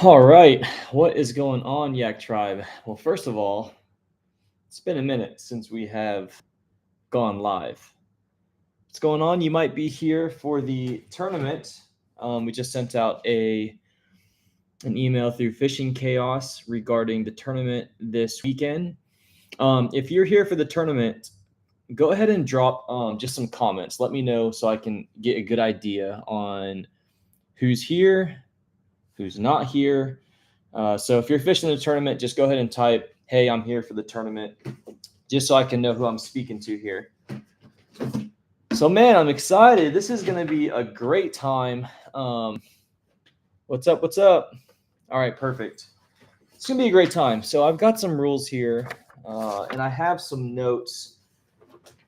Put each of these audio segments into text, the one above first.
All right, what is going on, Yak Tribe? Well, first of all, it's been a minute since we have gone live. What's going on? You might be here for the tournament. We just sent out an email through Fishing Chaos regarding the tournament this weekend. If you're here for the tournament, go ahead and drop just some comments. Let me know so I can get a good idea on who's here, who's not here. So if you're fishing the tournament, just go ahead and type, "Hey, I'm here for the tournament," just so I can know who I'm speaking to here. So, man, I'm excited. This is going to be a great time. What's up? What's up? All right, perfect. It's going to be a great time. So I've got some rules here, and I have some notes.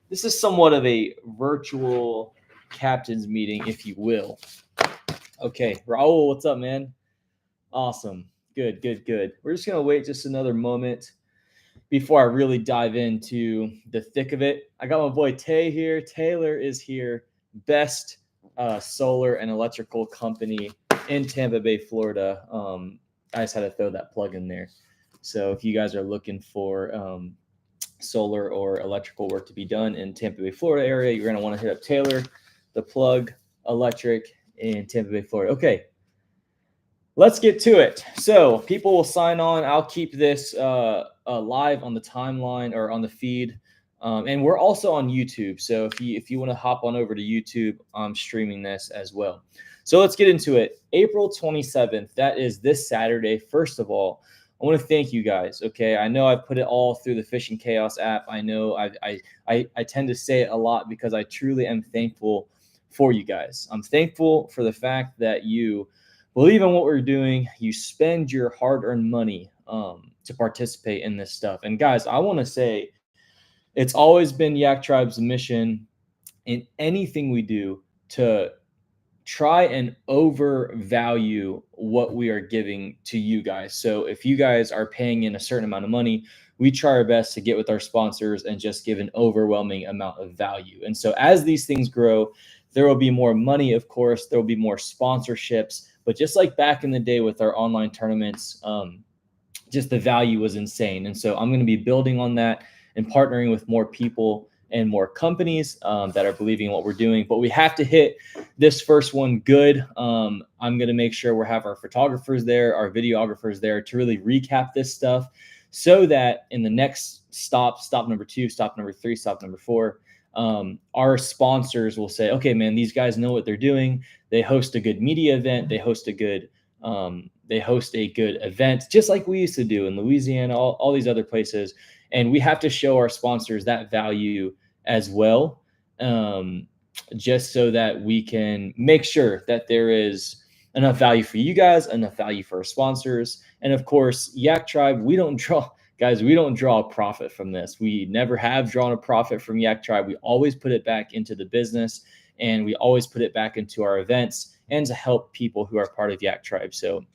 This is somewhat of a virtual captain's meeting, if you will. Okay, Raul, what's up, man? Awesome. Good, good, good. We're just going to wait just another moment before I really dive into the thick of it. I got my boy Tay here. Taylor is here. Best solar and electrical company in Tampa Bay, Florida. I just had to throw that plug in there. So if you guys are looking for solar or electrical work to be done in Tampa Bay, Florida area, you're going to want to hit up Taylor, the plug electric in Tampa Bay, Florida. Okay, let's get to it. So people will sign on. I'll keep this live on the timeline or on the feed. And we're also on YouTube. So if you want to hop on over to YouTube, I'm streaming this as well. So let's get into it. April 27th, that is this Saturday. First of all, I want to thank you guys. Okay, I know I've put it all through the Fishing Chaos app. I know I tend to say it a lot because I truly am thankful for you guys. I'm thankful for the fact that you believe in what we're doing. You spend your hard-earned money to participate in this stuff. And guys, I want to say it's always been Yak Tribe's mission in anything we do to try and overvalue what we are giving to you guys. So if you guys are paying in a certain amount of money, we try our best to get with our sponsors and just give an overwhelming amount of value. And so as these things grow, there will be more money, of course, there will be more sponsorships. But just like back in the day with our online tournaments, just the value was insane. And so I'm going to be building on that and partnering with more people and more companies that are believing in what we're doing. But we have to hit this first one good. I'm going to make sure we have our photographers there, our videographers there to really recap this stuff so that in the next stop number 2, stop number 3, stop number 4, our sponsors will say, okay, man, these guys know what they're doing. They host a good media event. They host a good event, just like we used to do in Louisiana, all these other places. And we have to show our sponsors that value as well, just so that we can make sure that there is enough value for you guys, enough value for our sponsors. And of course, Yak Tribe, we don't draw a profit from this. We never have drawn a profit from Yak Tribe. We always put it back into the business, and we always put it back into our events and to help people who are part of Yak Tribe. So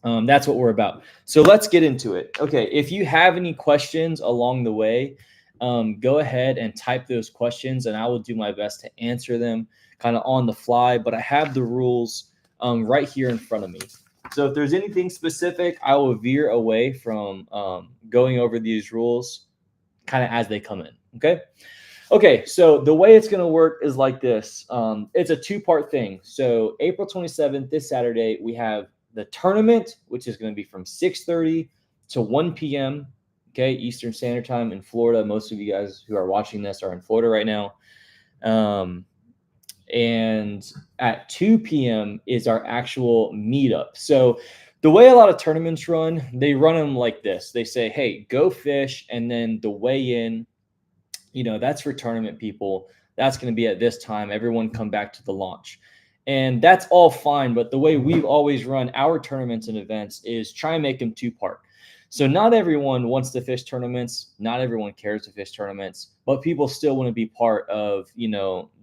that's what we're about. So let's get into it. Okay, if you have any questions along the way, go ahead and type those questions, and I will do my best to answer them kind of on the fly. But I have the rules right here in front of me. So if there's anything specific, I will veer away from going over these rules kind of as they come in. Okay, so the way it's going to work is like this. It's a two-part thing. So April 27th, this Saturday, we have the tournament, which is going to be from 6:30 to 1 p.m. Okay, Eastern Standard Time in Florida. Most of you guys who are watching this are in Florida right now. And at 2 p.m. is our actual meetup. So the way a lot of tournaments run, they run them like this. They say, hey, go fish, and then the weigh in, that's for tournament people. That's going to be at this time. Everyone come back to the launch. And that's all fine. But the way we've always run our tournaments and events is try and make them two-part. So not everyone wants to fish tournaments. Not everyone cares to fish tournaments, but people still want to be part of,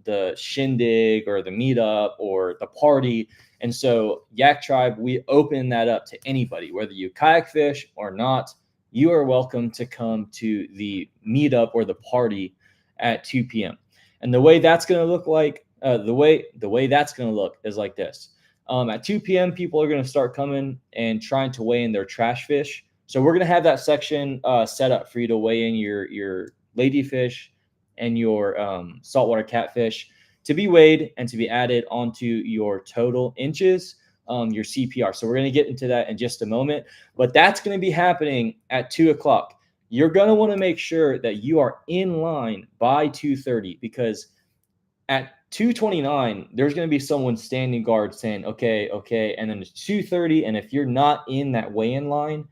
the shindig or the meetup or the party. And so Yak Tribe, we open that up to anybody, whether you kayak fish or not. You are welcome to come to the meetup or the party at 2 p.m. And the way that's going to look like, the way that's going to look is like this. At 2 p.m., people are going to start coming and trying to weigh in their trash fish. So we're going to have that section set up for you to weigh in your ladyfish and your saltwater catfish to be weighed and to be added onto your total inches, your CPR. So we're going to get into that in just a moment, but that's going to be happening at 2 o'clock. You're going to want to make sure that you are in line by 2:30, because at 2:29, there's going to be someone standing guard saying, okay. And then it's 2:30. And if you're not in that weigh-in line,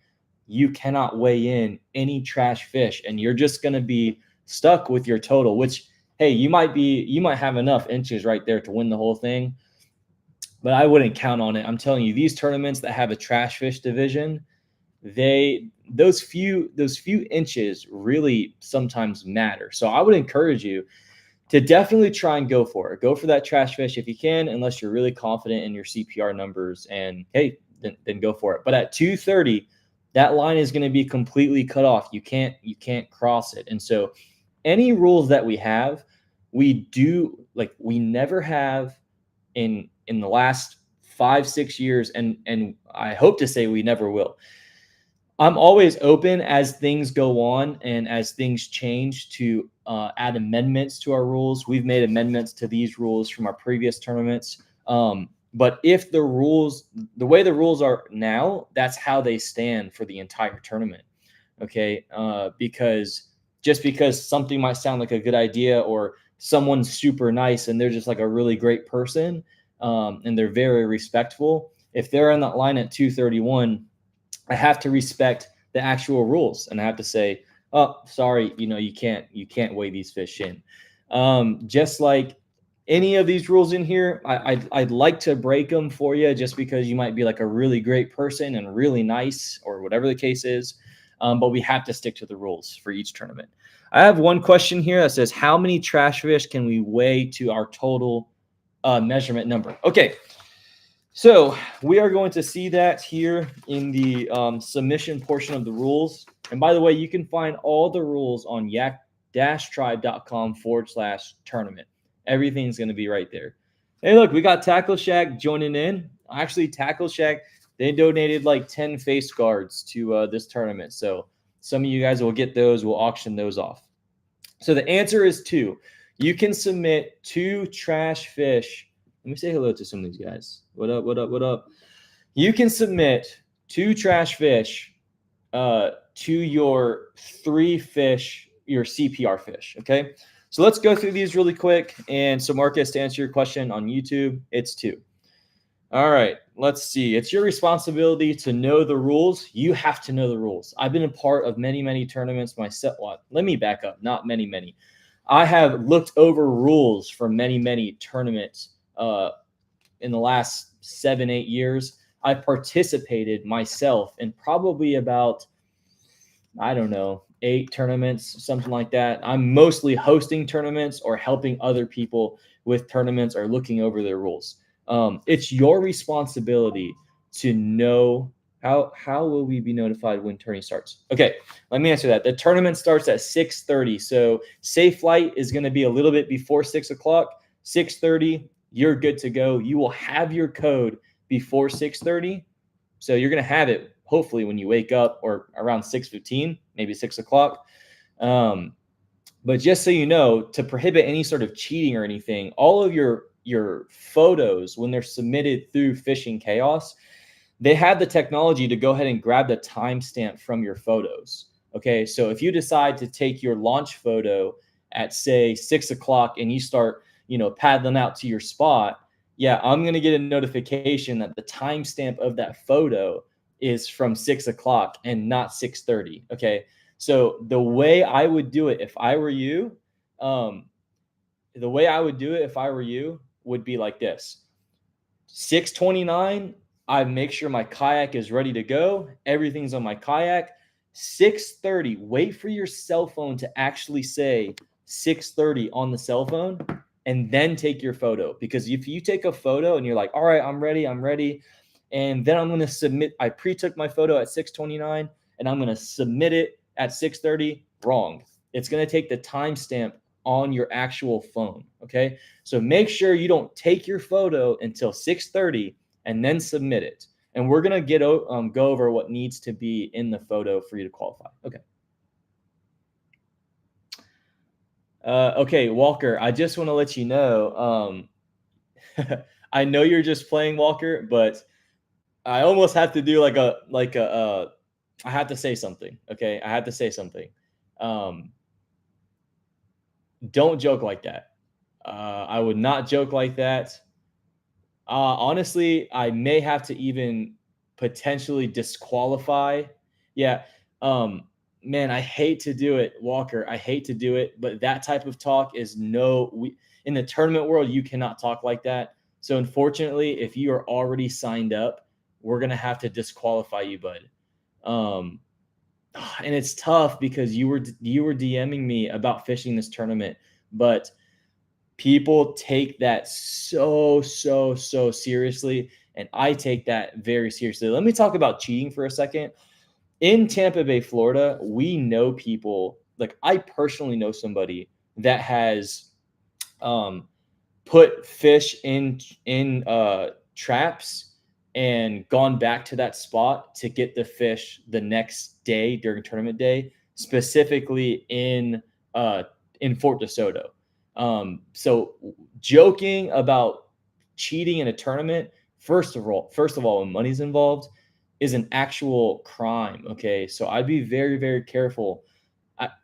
you cannot weigh in any trash fish. And you're just going to be stuck with your total, which, hey, you might have enough inches right there to win the whole thing, but I wouldn't count on it. I'm telling you, these tournaments that have a trash fish division, those few inches really sometimes matter. So I would encourage you to definitely try and go for it. Go for that trash fish if you can, unless you're really confident in your CPR numbers. And hey, then go for it. But at 2:30, that line is going to be completely cut off. You can't cross it. And so any rules that we have, we never have in the last 5-6 years, and I hope to say we never will. I'm always open as things go on and as things change to add amendments to our rules. We've made amendments to these rules from our previous tournaments. But if the way the rules are now, that's how they stand for the entire tournament. Okay. Because something might sound like a good idea, or someone's super nice and they're just like a really great person, and they're very respectful. If they're in that line at 2:31, I have to respect the actual rules, and I have to say, oh, sorry, you can't weigh these fish in. Just like any of these rules in here, I'd like to break them for you, just because you might be like a really great person and really nice, or whatever the case is. But we have to stick to the rules for each tournament. I have one question here that says, how many trash fish can we weigh to our total measurement number? Okay. So we are going to see that here in the submission portion of the rules. And by the way, you can find all the rules on yak-tribe.com/tournament. Everything's going to be right there. Hey, look, we got Tackle Shack joining in. Actually, Tackle Shack, they donated like 10 face guards to this tournament. So some of you guys will get those. We'll auction those off. So the answer is 2. You can submit 2 trash fish. Let me say hello to some of these guys. What up, what up, what up? You can submit 2 trash fish to your 3 fish, your CPR fish, okay? So let's go through these really quick. And so, Marcus, to answer your question on YouTube, it's 2. All right, let's see. It's your responsibility to know the rules. You have to know the rules. I've been a part of many, many tournaments myself. Well, let me back up. Not many, many. I have looked over rules for many, many tournaments in the last 7-8 years. I participated myself in probably about, I don't know, 8 tournaments, something like that. I'm mostly hosting tournaments or helping other people with tournaments or looking over their rules. It's your responsibility to know how will we be notified when tourney starts? Okay, let me answer that. The tournament starts at 6:30. So safe flight is going to be a little bit before 6 o'clock. 6:30, you're good to go. You will have your code before 6:30. So you're going to have it hopefully when you wake up, or around 6:15, maybe 6 o'clock. But just so you know, to prohibit any sort of cheating or anything, all of your photos, when they're submitted through Fishing Chaos, they have the technology to go ahead and grab the timestamp from your photos. Okay, so if you decide to take your launch photo at, say, 6 o'clock and you start, paddling out to your spot, yeah, I'm going to get a notification that the timestamp of that photo is from 6 o'clock and not 6:30. Okay, so the way I would do it if I were you, would be like this. 6:29, I make sure my kayak is ready to go. Everything's on my kayak. 6:30, wait for your cell phone to actually say 6:30 on the cell phone, and then take your photo. Because if you take a photo and you're like, all right, I'm ready, and then I'm going to submit, I pre-took my photo at 6:29 and I'm going to submit it at 6:30, wrong. It's going to take the timestamp on your actual phone. Okay, so make sure you don't take your photo until 6:30 and then submit it. And we're going to go over what needs to be in the photo for you to qualify. Okay. Okay, Walker, I just want to let you know, I know you're just playing, Walker, but I almost have to do I have to say something. Okay, I have to say something. Um, don't joke like that. I would not joke like that. Honestly, I may have to even potentially disqualify. Yeah. Um, man, I hate to do it, Walker. I hate to do it, but that type of talk is in the tournament world, you cannot talk like that. So unfortunately, if you are already signed up, we're gonna have to disqualify you, bud. Um, and it's tough because you were DMing me about fishing this tournament, but people take that so seriously, and I take that very seriously. Let me talk about cheating for a second. In Tampa Bay, Florida, we know people, like I personally know somebody that has um put fish in traps and gone back to that spot to get the fish the next day during tournament day, specifically uh in Fort DeSoto. So joking about cheating in a tournament, first of all, when money's involved, is an actual crime. Okay, so I'd be very careful.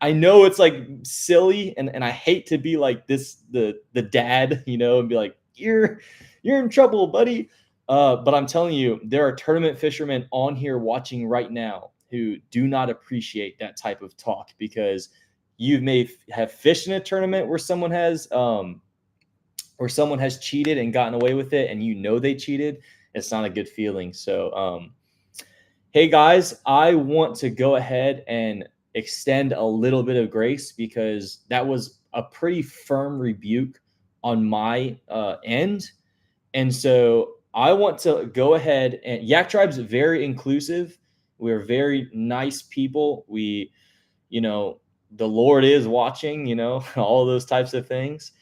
I know it's like silly, and I hate to be like this the dad, and be like, you're in trouble, buddy. But I'm telling you, there are tournament fishermen on here watching right now who do not appreciate that type of talk, because you may have fished in a tournament where someone has cheated and gotten away with it, and they cheated. It's not a good feeling. So hey guys, I want to go ahead and extend a little bit of grace, because that was a pretty firm rebuke on my end. And so I want to go ahead, and Yak Tribe's very inclusive. We're very nice people. The Lord is watching, all those types of things.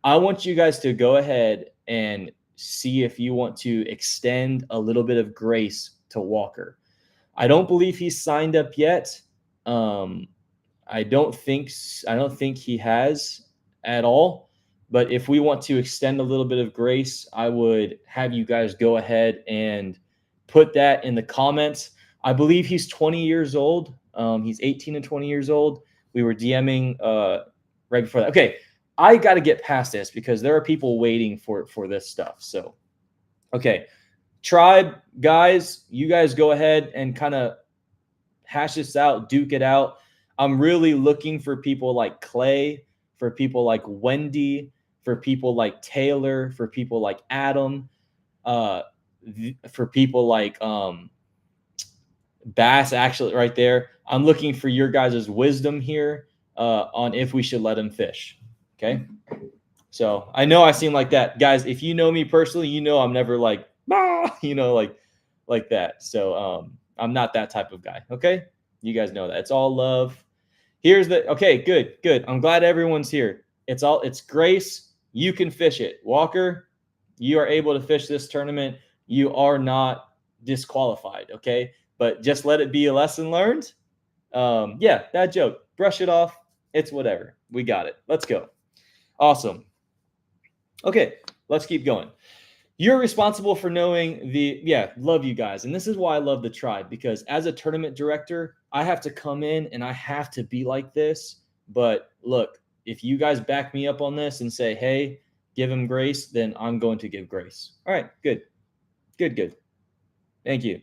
I want you guys to go ahead and see if you want to extend a little bit of grace to Walker. I don't believe he's signed up yet. Um, I don't think he has at all. But if we want to extend a little bit of grace, I would have you guys go ahead and put that in the comments. I believe he's 20 years old. He's 18 and 20 years old. We were DMing right before that. Okay, I got to get past this because there are people waiting for this stuff. So, okay, Tribe guys, you guys go ahead and kind of hash this out, duke it out. I'm really looking for people like Clay, for people like Wendy, for people like Taylor, for people like Adam, uh, for people like Bass, actually, right there. I'm looking for your guys' wisdom here on if we should let him fish. Okay. So I know I seem like that. Guys, if you know me personally, I'm never like, like that. So I'm not that type of guy. Okay. You guys know that. It's all love. Okay, good. I'm glad everyone's here. It's grace. You can fish it. Walker, you are able to fish this tournament. You are not disqualified. Okay. But just let it be a lesson learned. Yeah, that joke. Brush it off. It's whatever. We got it. Let's go. Awesome. Okay, let's keep going. You're responsible for knowing love you guys. And this is why I love the tribe, because as a tournament director, I have to come in and I have to be like this. But look, if you guys back me up on this and say, hey, give him grace, then I'm going to give grace. All right, good. Thank you.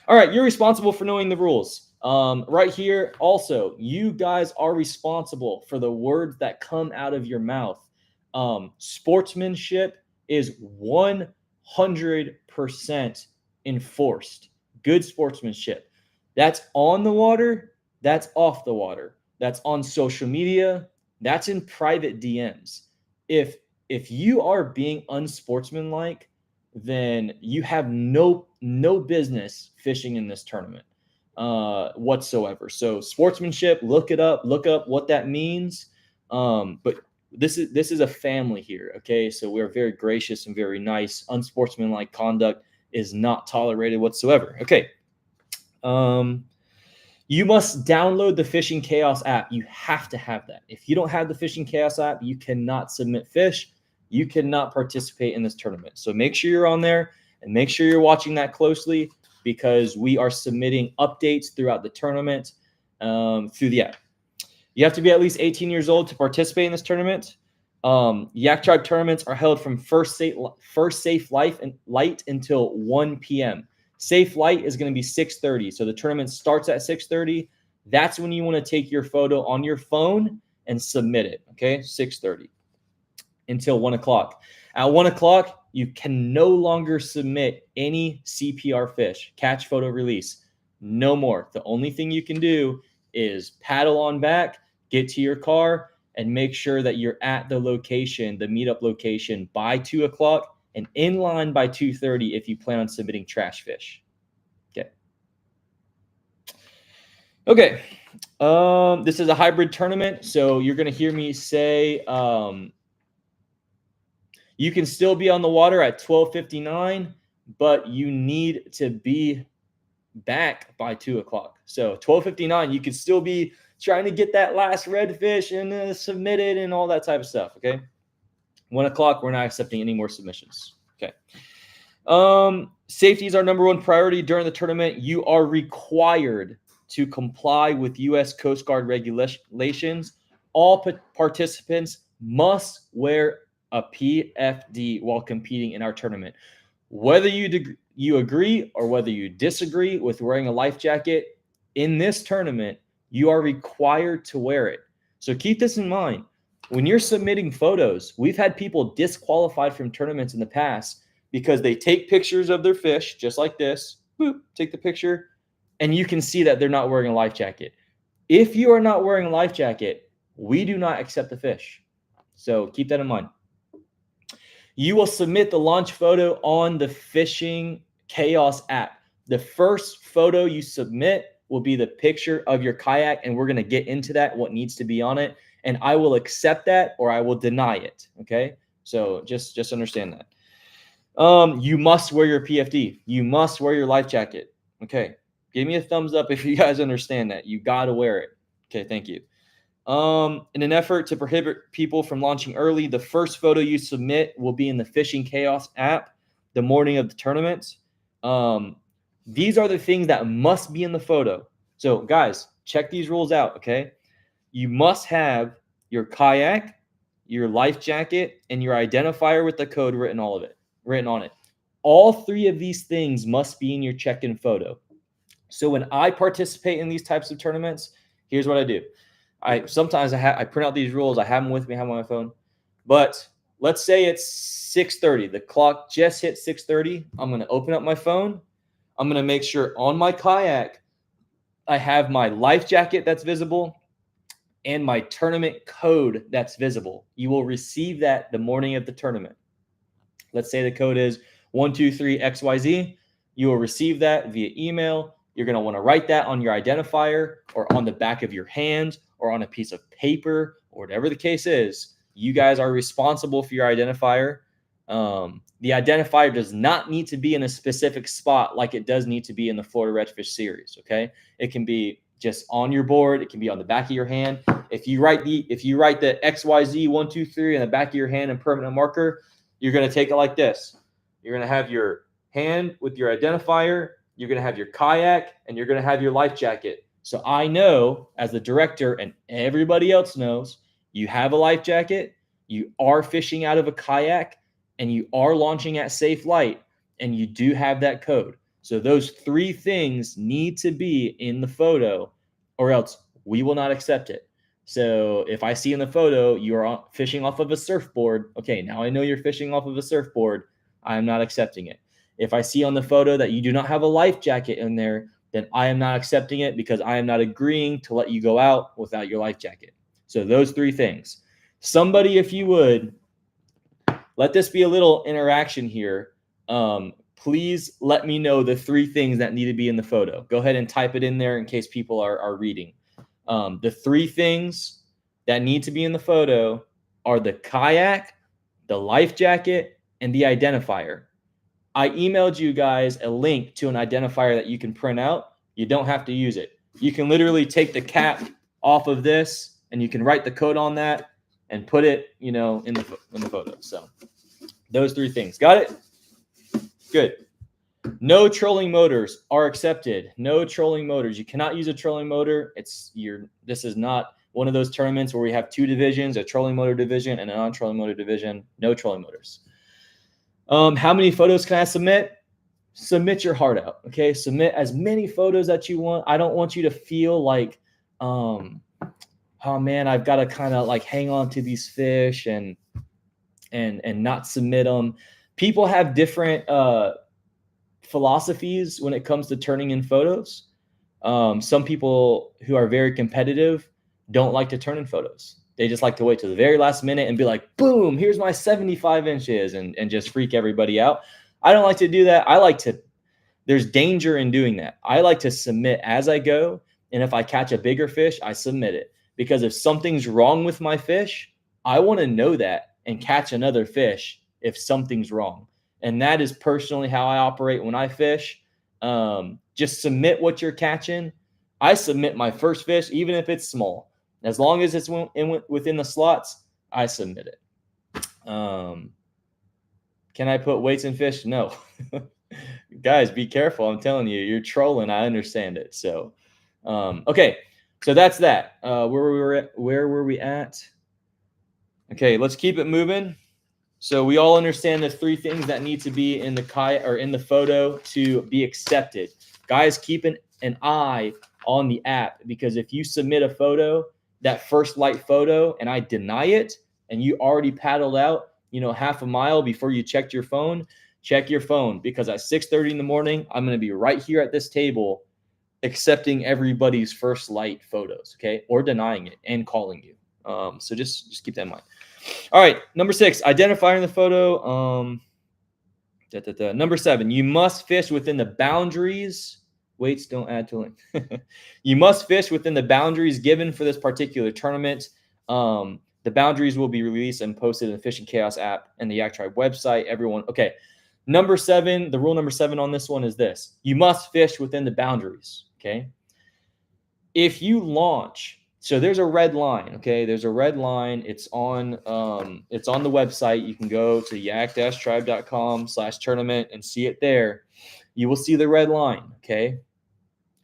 All right, you're responsible for knowing the rules. Right here, also, you guys are responsible for the words that come out of your mouth. Sportsmanship is 100% enforced. Good sportsmanship. That's on the water. That's off the water. That's on social media. That's in private DMs. If you are being unsportsmanlike, then you have no business fishing in this tournament whatsoever. So sportsmanship, look it up. Look up what that means. But this is a family here, okay? So we're very gracious and very nice. Unsportsmanlike conduct is not tolerated whatsoever. Okay. You must download the Fishing Chaos app. You have to have that. If you don't have the Fishing Chaos app, you cannot submit fish. You cannot participate in this tournament. So make sure you're on there and make sure you're watching that closely, because we are submitting updates throughout the tournament through the app. You have to be at least 18 years old to participate in this tournament. Yak Tribe tournaments are held from first safe light until 1 p.m. Safe light is going to be 6:30. So the tournament starts at 6:30. That's when you want to take your photo on your phone and submit it. Okay, 6:30 until 1 o'clock. At 1 o'clock, you can no longer submit any CPR fish, catch, photo, release. No more. The only thing you can do is paddle on back, get to your car, and make sure that you're at the location, the meetup location, by 2 o'clock and in line by 2:30 if you plan on submitting trash fish. Okay. This is a hybrid tournament, so you're going to hear me say you can still be on the water at 12:59, but you need to be back by 2 o'clock. So 12:59, you can still be trying to get that last redfish and submit it and all that type of stuff. Okay. 1 o'clock, we're not accepting any more submissions. Okay. Safety is our number one priority during the tournament. You are required to comply with U.S. Coast Guard regulations. All participants must wear a PFD while competing in our tournament. Whether you agree or whether you disagree with wearing a life jacket, in this tournament, you are required to wear it. So keep this in mind. When you're submitting photos, we've had people disqualified from tournaments in the past because they take pictures of their fish just like this. Boop, take the picture, and you can see that they're not wearing a life jacket. If you are not wearing a life jacket, we do not accept the fish. So keep that in mind. You will submit the launch photo on the Fishing Chaos app. The first photo you submit will be the picture of your kayak, and we're going to get into that, what needs to be on it, and I will accept that or I will deny it. Okay, so just understand that. You must wear your PFD. You must wear your life jacket. Okay, give me a thumbs up if you guys understand that. You got to wear it. Okay, thank you. In an effort to prohibit people from launching early, the first photo you submit will be in the Fishing Chaos app the morning of the tournament. These are the things that must be in the photo. So guys, check these rules out, okay? You must have your kayak, your life jacket, and your identifier with the code written on it. All three of these things must be in your check-in photo. So when I participate in these types of tournaments, here's what I do. I print out these rules. I have them with me. I have them on my phone. But let's say it's 6:30. The clock just hit 6:30. I'm going to open up my phone. I'm going to make sure on my kayak I have my life jacket that's visible and my tournament code that's visible. You will receive that the morning of the tournament. Let's say the code is 123XYZ. You will receive that via email. You're going to want to write that on your identifier or on the back of your hand or on a piece of paper or whatever the case is. You guys are responsible for your identifier. The identifier does not need to be in a specific spot like it does need to be in the Florida Redfish series, okay? It can be just on your board. It can be on the back of your hand. If you write the XYZ 123 on the back of your hand in permanent marker, you're going to take it like this. You're going to have your hand with your identifier. You're going to have your kayak, and you're going to have your life jacket. So I know, as the director, and everybody else knows, you have a life jacket, you are fishing out of a kayak, and you are launching at safe light, and you do have that code. So those three things need to be in the photo, or else we will not accept it. So if I see in the photo you are fishing off of a surfboard, okay, now I know you're fishing off of a surfboard. I am not accepting it. If I see on the photo that you do not have a life jacket in there, then I am not accepting it because I am not agreeing to let you go out without your life jacket. So those three things. Somebody, if you would, let this be a little interaction here. Please let me know the three things that need to be in the photo. Go ahead and type it in there in case people are reading. The three things that need to be in the photo are the kayak, the life jacket, and the identifier. I emailed you guys a link to an identifier that you can print out. You don't have to use it. You can literally take the cap off of this and you can write the code on that and put it, in the photo. So those three things. Got it? Good. No trolling motors are accepted. No trolling motors. You cannot use a trolling motor. This is not one of those tournaments where we have two divisions, a trolling motor division and a non-trolling motor division. No trolling motors. How many photos can I submit? Submit your heart out. Okay. Submit as many photos that you want. I don't want you to feel like, oh man, I've got to kind of like hang on to these fish and not submit them. People have different philosophies when it comes to turning in photos. Some people who are very competitive don't like to turn in photos. They just like to wait to the very last minute and be like, boom, here's my 75 inches and just freak everybody out. I don't like to do that. There's danger in doing that. I like to submit as I go. And if I catch a bigger fish, I submit it. Because if something's wrong with my fish, I want to know that and catch another fish if something's wrong. And that is personally how I operate when I fish. Just submit what you're catching. I submit my first fish, even if it's small. As long as it's within the slots, I submit it. Can I put weights in fish? No. Guys, be careful. I'm telling you, you're trolling. I understand it. So, okay. So that's that. Where were we at? Okay, let's keep it moving. So we all understand the three things that need to be in the kayak or in the photo to be accepted. Guys, keep an eye on the app, because if you submit a photo, that first light photo, and I deny it, and you already paddled out, half a mile before you checked your phone, check your phone, because at 6:30 in the morning, I'm going to be right here at this table accepting everybody's first light photos, okay, or denying it and calling you. So just keep that in mind. All right, number 6, identifying the photo. Number 7, you must fish within the boundaries. Weights don't add to length. You must fish within the boundaries given for this particular tournament. The boundaries will be released and posted in the Fishing Chaos app and the Yak Tribe website. Everyone, okay. Number 7, the rule number 7 on this one is this: you must fish within the boundaries. Okay. If you launch, so there's a red line. Okay, there's a red line. It's on the website. You can go to yak-tribe.com/tournament and see it there. You will see the red line. Okay,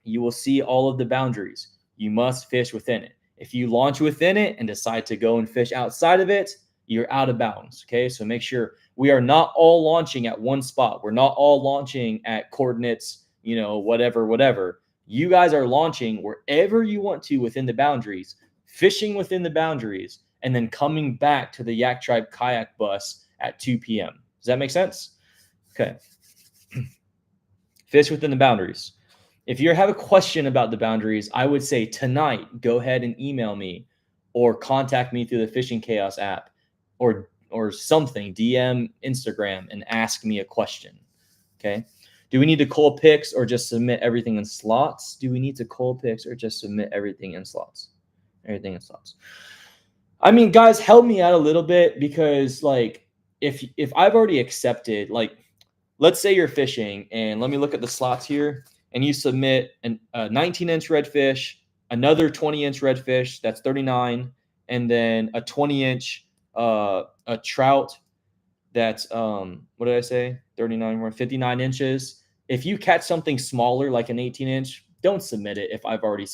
you will see all of the boundaries. You must fish within it. If you launch within it and decide to go and fish outside of it, you're out of bounds. Okay, so make sure we are not all launching at one spot. We're not all launching at coordinates, whatever. You guys are launching wherever you want to within the boundaries, fishing within the boundaries, and then coming back to the Yak Tribe kayak bus at 2 p.m. Does that make sense? Okay. Fish within the boundaries. If you have a question about the boundaries, I would say tonight, go ahead and email me or contact me through the Fishing Chaos app or something, DM, Instagram, and ask me a question. Okay. Do we need to call picks or just submit everything in slots? Everything in slots. I mean, guys, help me out a little bit, because if I've already accepted, let's say you're fishing, and let me look at the slots here, and you submit a 19-inch redfish, another 20-inch redfish, that's 39, and then a 20-inch a trout, that's what did I say? 39 more 59 inches. If you catch something smaller like an 18-inch, don't submit it. If I've already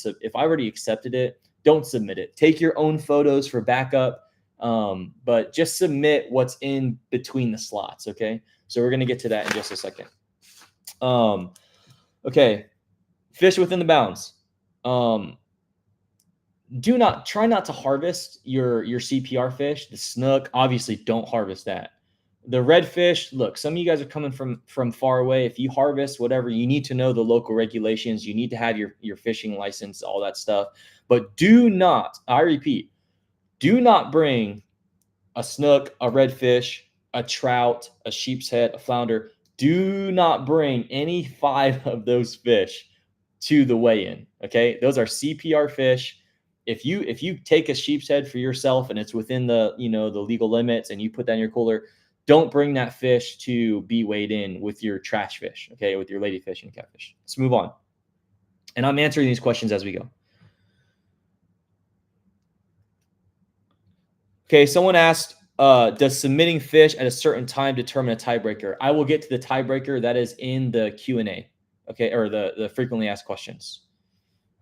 accepted it, don't submit it. Take your own photos for backup, but just submit what's in between the slots. Okay, so we're gonna get to that in just a second. Okay, fish within the bounds. Try not to harvest your CPR fish. The snook, obviously, don't harvest that. The redfish, look, some of you guys are coming from far away. If you harvest whatever, you need to know the local regulations. You need to have your fishing license, all that stuff. But do not, I repeat, do not bring a snook, a redfish, a trout, a sheep's head, a flounder. Do not bring any 5 of those fish to the weigh-in. Okay, those are CPR fish. If you take a sheep's head for yourself and it's within the the legal limits and you put that in your cooler, don't bring that fish to be weighed in with your trash fish, okay, with your ladyfish and catfish. Let's move on. And I'm answering these questions as we go. Okay, someone asked, does submitting fish at a certain time determine a tiebreaker? I will get to the tiebreaker. That is in the Q&A, okay, or the frequently asked questions.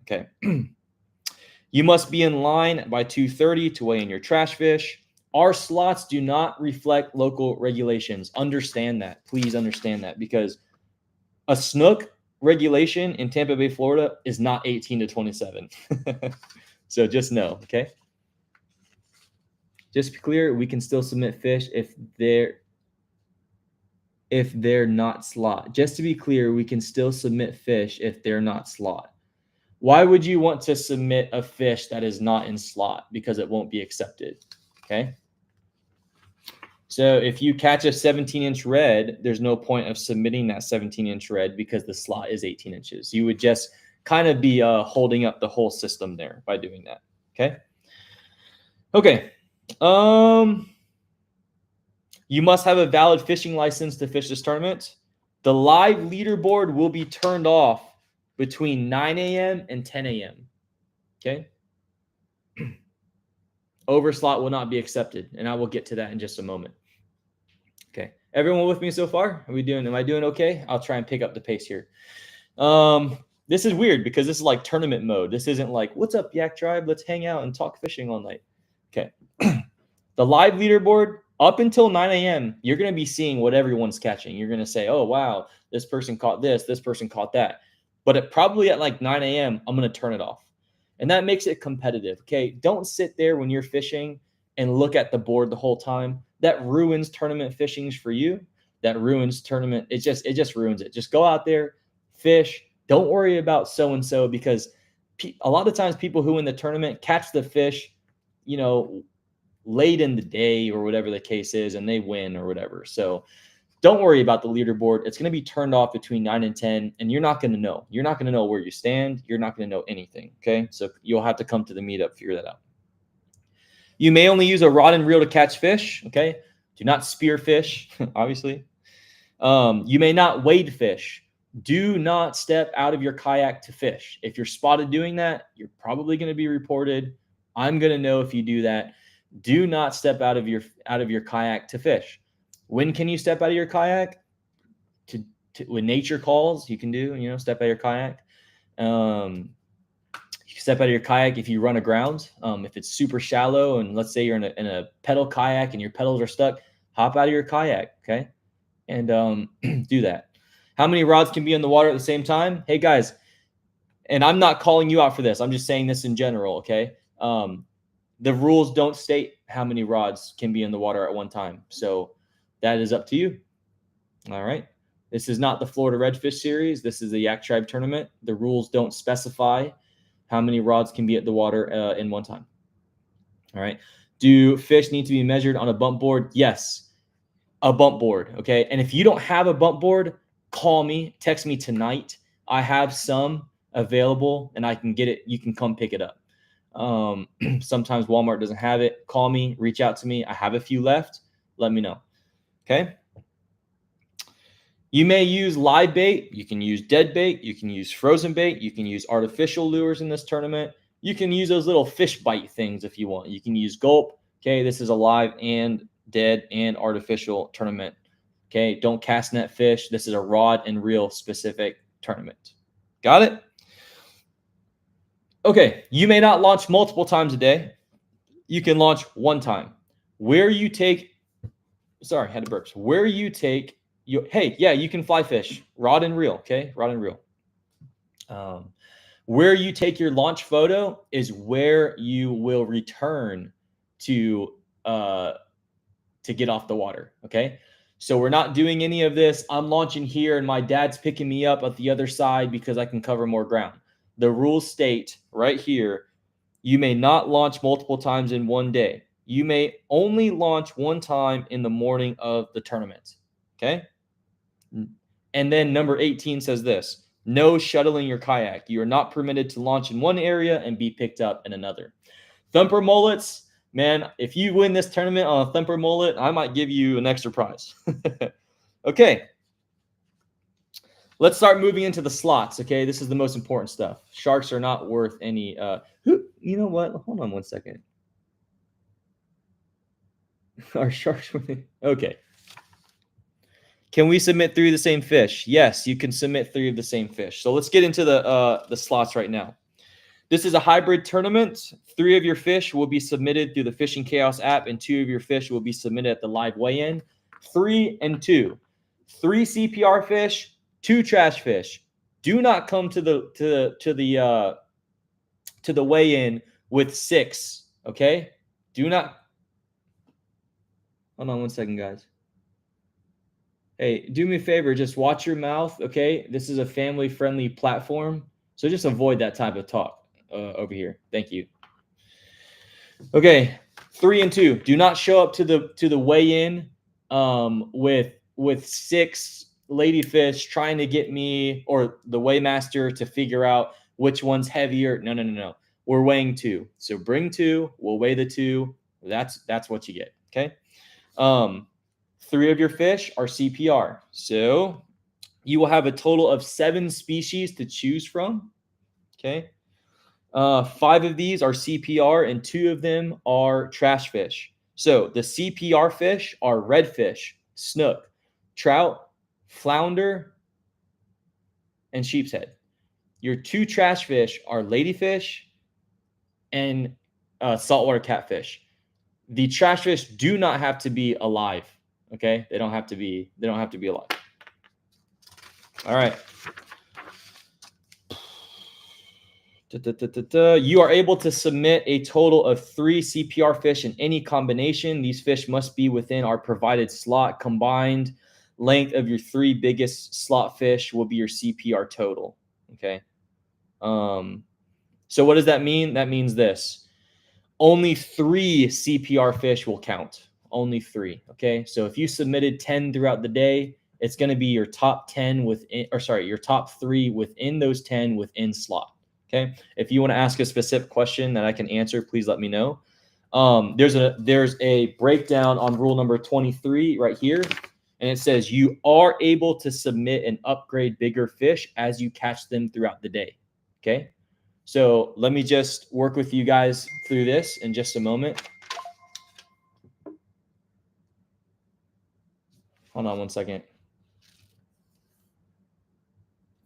Okay. You must be in line by 2:30 to weigh in your trash fish. Our slots do not reflect local regulations. Understand that. Please understand that, because a snook regulation in Tampa Bay, Florida is not 18 to 27. So just know, okay? Just be clear, we can still submit fish if they're not slot. Just to be clear, we can still submit fish if they're not slot. Why would you want to submit a fish that is not in slot? Because it won't be accepted. Okay. So if you catch a 17-inch red, there's no point of submitting that 17-inch red because the slot is 18 inches. You would just kind of be holding up the whole system there by doing that. Okay. Okay. You must have a valid fishing license to fish this tournament. The live leaderboard will be turned off between 9 a.m. and 10 a.m. Okay. Overslot will not be accepted, and I will get to that in just a moment. Okay. Everyone with me so far? Am I doing okay? I'll try and pick up the pace here. This is weird because this is like tournament mode. This isn't like, what's up, Yak Tribe? Let's hang out and talk fishing all night. Okay. The live leaderboard, up until 9 a.m., you're going to be seeing what everyone's catching. You're going to say, oh, wow, this person caught this person caught that. But probably at like 9 a.m., I'm going to turn it off. And that makes it competitive, okay? Don't sit there when you're fishing and look at the board the whole time. That ruins tournament fishings for you. That ruins tournament. It just ruins it. Just go out there, fish. Don't worry about so-and-so, because a lot of times people who win the tournament catch the fish, late in the day or whatever the case is, and they win or whatever. So don't worry about the leaderboard. It's going to be turned off between 9 and 10, and you're not going to know. You're not going to know where you stand. You're not going to know anything, okay? So you'll have to come to the meetup, figure that out. You may only use a rod and reel to catch fish, okay? Do not spear fish, obviously. You may not wade fish. Do not step out of your kayak to fish. If you're spotted doing that, you're probably going to be reported. I'm going to know if you do that. Do not step out of your kayak to fish. When can you step out of your kayak? When nature calls, you can step out of your kayak. You can step out of your kayak if you run aground. If it's super shallow and let's say you're in a pedal kayak and your pedals are stuck, hop out of your kayak, okay? And do that. How many rods can be in the water at the same time? Hey guys, and I'm not calling you out for this. I'm just saying this in general, okay? The rules don't state how many rods can be in the water at one time. So that is up to you. All right. This is not the Florida Redfish Series. This is the Yak Tribe tournament. The rules don't specify how many rods can be at the water in one time. All right. Do fish need to be measured on a bump board? Yes, a bump board. Okay. And if you don't have a bump board, call me, text me tonight. I have some available and I can get it. You can come pick it up. Sometimes Walmart doesn't have it. Call me, reach out to me. I have a few left. Let me know. Okay. You may use live bait. You can use dead bait. You can use frozen bait. You can use artificial lures in this tournament. You can use those little fish bite things if you want. You can use gulp. Okay. This is a live and dead and artificial tournament. Okay. Don't cast net fish. This is a rod and reel specific tournament. Got it? Okay, you may not launch multiple times a day. You can launch one time. Where you take your, you can fly fish, rod and reel, okay? Rod and reel. Where you take your launch photo is where you will return to get off the water, okay? So we're not doing any of this. I'm launching here and my dad's picking me up at the other side because I can cover more ground. The rules state right here, you may not launch multiple times in one day. You may only launch one time in the morning of the tournament. Okay. And then number 18 says this: No shuttling your kayak. You are not permitted to launch in one area and be picked up in another. Thumper mullets, man, if you win this tournament on a thumper mullet, I might give you an extra prize. Okay. Let's start moving into the slots, okay? This is the most important stuff. Sharks are not worth any you know what? Hold on one second. Are sharks okay. Can we submit 3 of the same fish? Yes, you can submit 3 of the same fish. So let's get into the slots right now. This is a hybrid tournament. 3 of your fish will be submitted through the Fishing Chaos app, and 2 of your fish will be submitted at the live weigh-in. 3 and 2. 3 CPR fish, 2 trash fish. Do not come to the weigh-in with 6. Okay? Do not. Hold on one second, guys. Hey, do me a favor. Just watch your mouth. Okay? This is a family-friendly platform, so just avoid that type of talk over here. Thank you. Okay, 3 and 2. Do not show up to the weigh-in with 6 ladyfish trying to get me or the weighmaster to figure out which one's heavier. No. We're weighing 2. So bring 2. We'll weigh the 2. That's what you get. Okay. 3 of your fish are CPR. So you will have a total of 7 species to choose from. Okay. 5 of these are CPR and 2 of them are trash fish. So the CPR fish are redfish, snook, trout, flounder, and sheep's head. Your 2 trash fish are ladyfish and saltwater catfish. The trash fish do not have to be alive. Okay, they don't have to be alive. All right. You are able to submit a total of 3 CPR fish in any combination. These fish must be within our provided slot. Combined length of your 3 biggest slot fish will be your CPR total. Okay. So what does that mean? That means this. Only 3 CPR fish will count. Only 3. Okay. So if you submitted 10 throughout the day, it's going to be your top 10 your top 3 within those 10 within slot. Okay. If you want to ask a specific question that I can answer, please let me know. There's a breakdown on rule number 23 right here. And it says you are able to submit and upgrade bigger fish as you catch them throughout the day. Okay. So let me just work with you guys through this in just a moment. Hold on one second.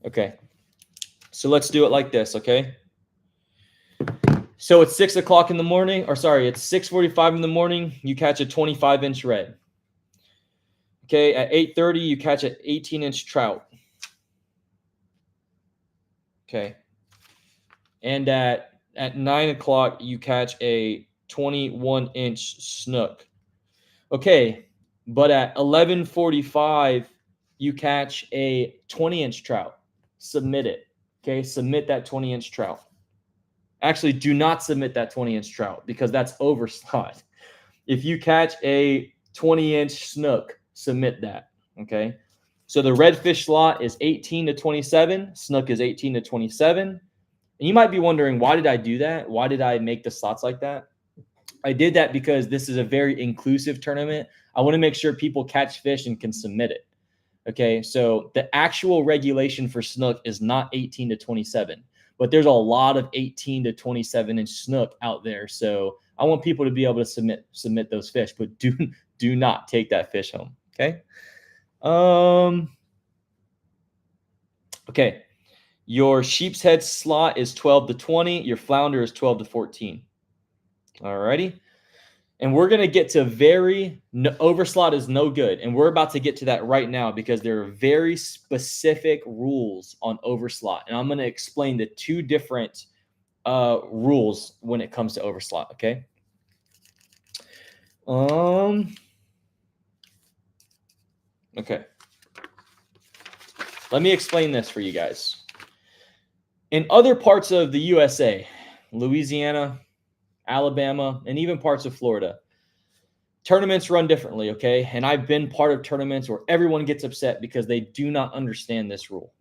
Okay. So let's do it like this. Okay. So it's 6 o'clock in the morning, or sorry, it's 6:45 in the morning. You catch a 25-inch red. Okay, at 8:30, you catch an 18-inch trout. Okay. And at 9 o'clock, you catch a 21-inch snook. Okay, but at 11:45, you catch a 20-inch trout. Submit it. Okay, submit that 20-inch trout. Actually, do not submit that 20-inch trout because that's overslot. If you catch a 20-inch snook, submit that. Okay. So the redfish slot is 18 to 27. Snook is 18 to 27. And you might be wondering, why did I do that? Why did I make the slots like that? I did that because this is a very inclusive tournament. I want to make sure people catch fish and can submit it. Okay. So the actual regulation for snook is not 18 to 27, but there's a lot of 18 to 27-inch snook out there. So I want people to be able to submit those fish, but do not take that fish home. Okay. Okay. Your sheep's head slot is 12 to 20. Your flounder is 12 to 14. All righty. And we're going to get to overslot is no good. And we're about to get to that right now because there are very specific rules on overslot. And I'm going to explain the 2 different rules when it comes to overslot. Okay. Okay. Let me explain this for you guys. In other parts of the USA, Louisiana, Alabama, and even parts of Florida, tournaments run differently, okay? And I've been part of tournaments where everyone gets upset because they do not understand this rule.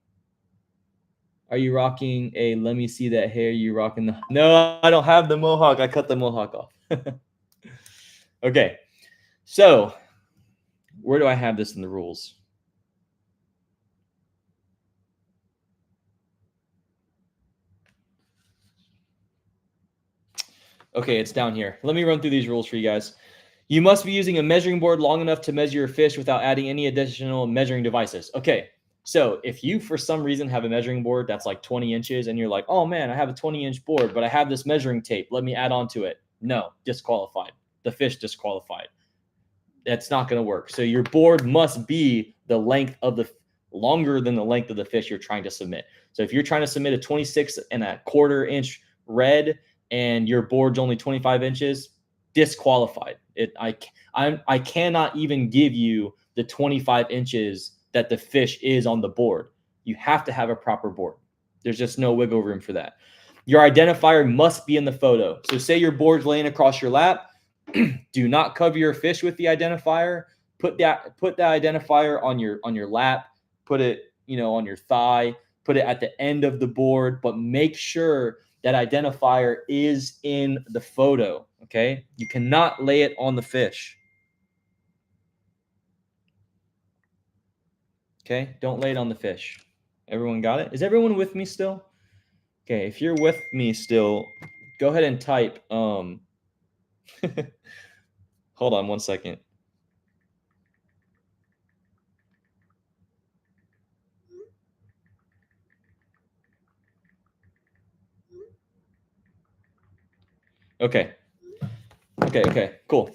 Are you rocking a let me see that hair? You rocking the No, I don't have the mohawk. I cut the mohawk off. Okay. So, where do I have this in the rules? Okay, it's down here. Let me run through these rules for you guys. You must be using a measuring board long enough to measure your fish without adding any additional measuring devices. Okay, so if you, for some reason, have a measuring board that's like 20 inches and you're like, oh man, I have a 20-inch board, but I have this measuring tape. Let me add on to it. No, disqualified. The fish disqualified. That's not going to work. So your board must be the length of the longer than the length of the fish you're trying to submit. So if you're trying to submit a 26.25 inch red and your board's only 25 inches, disqualified. I cannot even give you the 25 inches that the fish is on the board. You have to have a proper board. There's just no wiggle room for that. Your identifier must be in the photo. So say your board's laying across your lap. Do not cover your fish with the identifier. Put that identifier on your lap. Put it, on your thigh. Put it at the end of the board, but make sure that identifier is in the photo. Okay, you cannot lay it on the fish. Okay, don't lay it on the fish. Everyone got it? Is everyone with me still? Okay, if you're with me still, go ahead and type. Hold on one second. Okay, cool.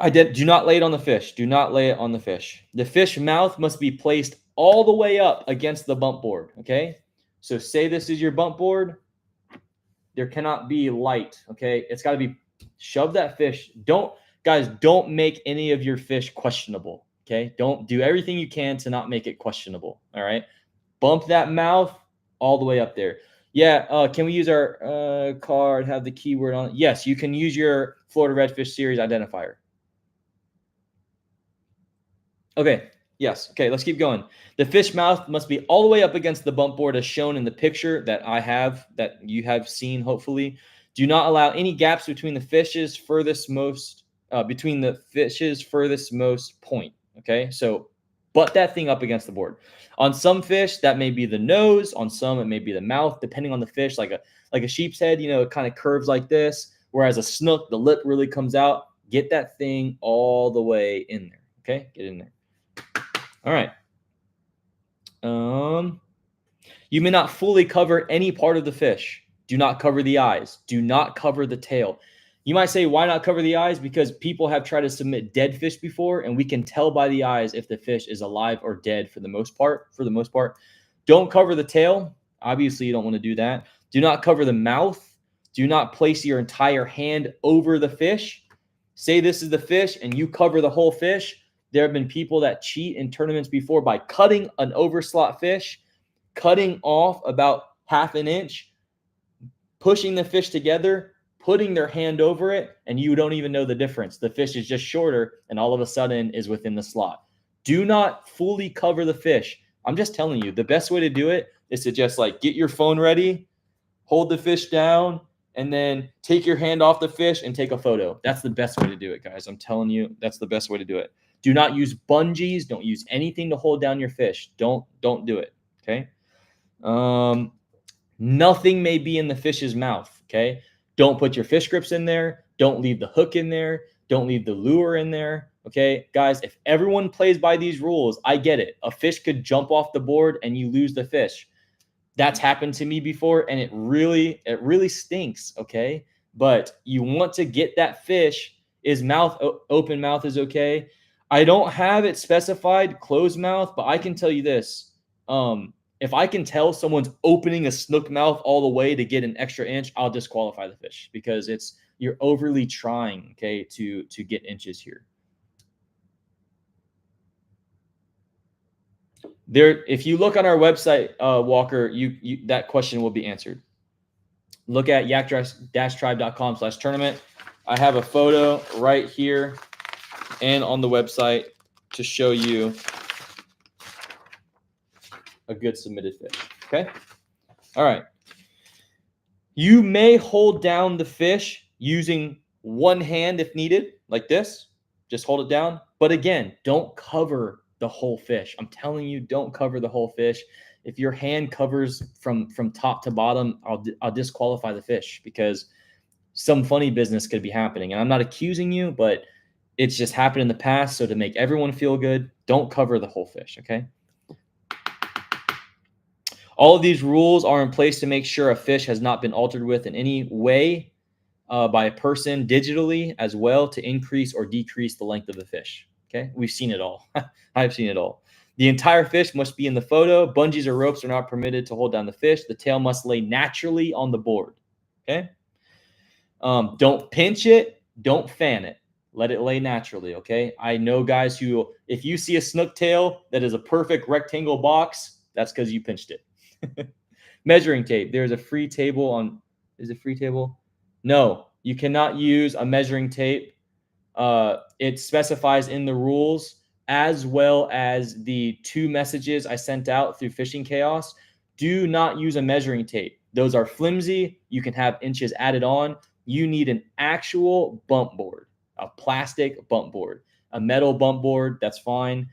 Do not lay it on the fish. Do not lay it on the fish. The fish mouth must be placed all the way up against the bump board. Okay, so say this is your bump board. There cannot be light. Okay, it's got to be shove that fish. Don't make any of your fish questionable. Okay, don't do everything you can to not make it questionable. All right, bump that mouth all the way up there. Yeah, can we use our card, have the keyword on it? Yes, you can use your Florida Redfish Series identifier. Okay, yes. Okay, let's keep going. The fish mouth must be all the way up against the bump board as shown in the picture that I have, that you have seen, hopefully. Do not allow any gaps between the fish's furthest most point. Okay, so butt that thing up against the board. On some fish, that may be the nose. On some, it may be the mouth, depending on the fish. Like a sheep's head, it kind of curves like this. Whereas a snook, the lip really comes out. Get that thing all the way in there. Okay, get in there. All right. You may not fully cover any part of the fish. Do not cover the eyes. Do not cover the tail. You might say, why not cover the eyes? Because people have tried to submit dead fish before, and we can tell by the eyes if the fish is alive or dead for the most part. Don't cover the tail. Obviously, you don't want to do that. Do not cover the mouth. Do not place your entire hand over the fish. Say this is the fish, and you cover the whole fish. There have been people that cheat in tournaments before by cutting an overslot fish, cutting off about half an inch, pushing the fish together, putting their hand over it, and you don't even know the difference. The fish is just shorter and all of a sudden is within the slot. Do not fully cover the fish. I'm just telling you, the best way to do it is to just get your phone ready, hold the fish down, and then take your hand off the fish and take a photo. That's the best way to do it, guys. I'm telling you, that's the best way to do it. Do not use bungees. Don't use anything to hold down your fish. Don't do it. Okay. Nothing may be in the fish's mouth. Okay. Don't put your fish grips in there. Don't leave the hook in there. Don't leave the lure in there. Okay, guys, if everyone plays by these rules, I get it. A fish could jump off the board and you lose the fish. That's happened to me before, and it really stinks. Okay, but you want to get that fish. Is open mouth is okay. I don't have it specified closed mouth, but I can tell you this. If I can tell someone's opening a snook mouth all the way to get an extra inch, I'll disqualify the fish because you're overly trying, okay, to get inches here. There, if you look on our website, Walker, you that question will be answered. Look at yak-tribe.com/tournament. I have a photo right here and on the website to show you a good submitted fish. Okay. All right. You may hold down the fish using one hand if needed, like this. Just hold it down. But again, don't cover the whole fish. I'm telling you, don't cover the whole fish. If your hand covers from top to bottom, I'll disqualify the fish because some funny business could be happening. And I'm not accusing you, but it's just happened in the past. So to make everyone feel good, don't cover the whole fish, okay? All of these rules are in place to make sure a fish has not been altered with in any way by a person digitally as well to increase or decrease the length of the fish. Okay, we've seen it all. I've seen it all. The entire fish must be in the photo. Bungees or ropes are not permitted to hold down the fish. The tail must lay naturally on the board. Okay. Don't pinch it. Don't fan it. Let it lay naturally. Okay. I know guys who, if you see a snook tail that is a perfect rectangle box, that's because you pinched it. Measuring tape. There's a free table on. Is it free table? No, you cannot use a measuring tape. It specifies in the rules as well as the 2 messages I sent out through Fishing Chaos. Do not use a measuring tape. Those are flimsy. You can have inches added on. You need an actual bump board, a plastic bump board, a metal bump board. That's fine.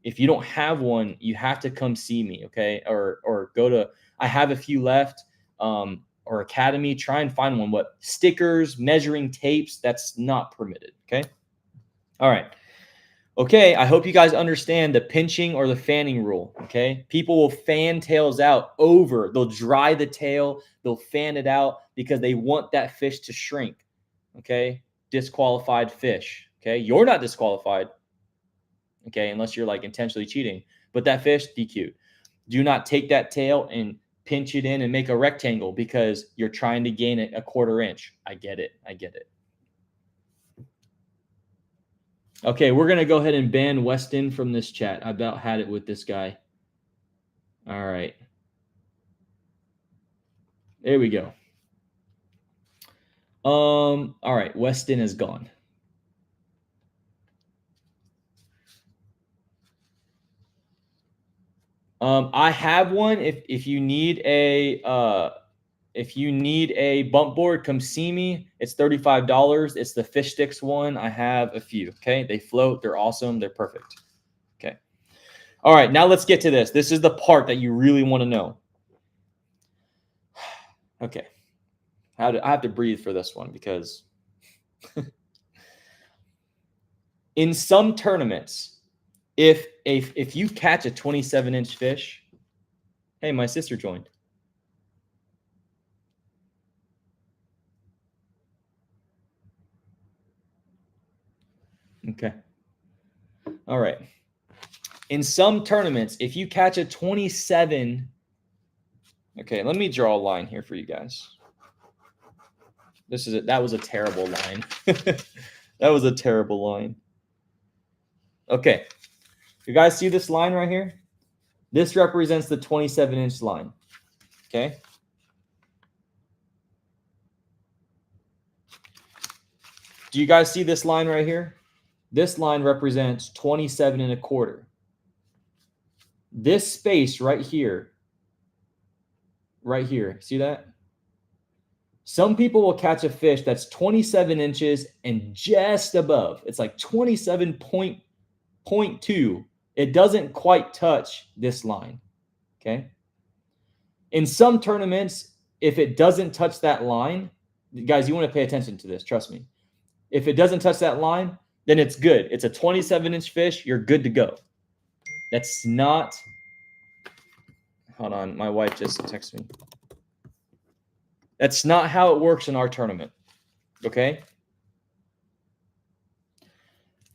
If you don't have one, you have to come see me, okay? Or go to. I have a few left. Or Academy, try and find one. What stickers, measuring tapes, that's not permitted. Okay. All right. Okay. I hope you guys understand the pinching or the fanning rule. Okay. People will fan tails out over. They'll dry the tail. They'll fan it out because they want that fish to shrink. Okay. Disqualified fish. Okay. You're not disqualified. Okay. Unless you're like intentionally cheating. But that fish, DQ'd. Do not take that tail and pinch it in and make a rectangle because you're trying to gain a 1/4 inch. I get it. I get it. Okay, we're going to go ahead and ban Weston from this chat. I about had it with this guy. All right. There we go. All right, Weston is gone. I have one. If you need a bump board, come see me. It's $35. It's the fish sticks one. I have a few. Okay, they float. They're awesome. They're perfect. Okay. All right, now let's get to this. This is the part that you really want to know. Okay, I have to breathe for this one because in some tournaments, if you catch a 27-inch fish, hey, my sister joined. Okay. All right. In some tournaments, if you catch a 27, okay, let me draw a line here for you guys. That was a terrible line. That was a terrible line. Okay. You guys see this line right here? This represents the 27-inch line. Okay. Do you guys see this line right here? This line represents 27 1/4. This space right here, see that? Some people will catch a fish that's 27 inches and just above. It's like 27.2. It doesn't quite touch this line, okay? In some tournaments, if it doesn't touch that line, guys, you want to pay attention to this, trust me. If it doesn't touch that line, then it's good. It's a 27-inch fish. You're good to go. That's not. Hold on. My wife just texted me. That's not how it works in our tournament. Okay?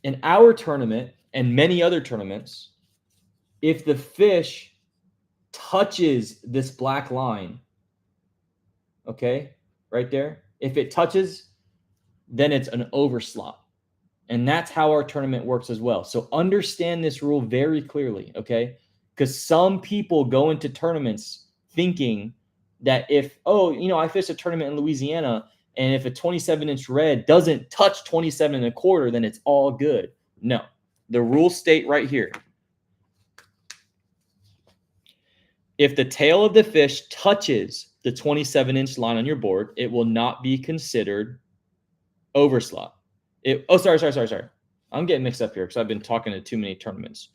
In our tournament and many other tournaments, if the fish touches this black line, okay, right there, if it touches, then it's an overslot. And that's how our tournament works as well. So understand this rule very clearly, okay? Because some people go into tournaments thinking that if, I fished a tournament in Louisiana, and if a 27-inch red doesn't touch 27 1/4, then it's all good. No, the rules state right here. If the tail of the fish touches the 27-inch line on your board, it will not be considered overslot. Sorry. I'm getting mixed up here because I've been talking to too many tournaments.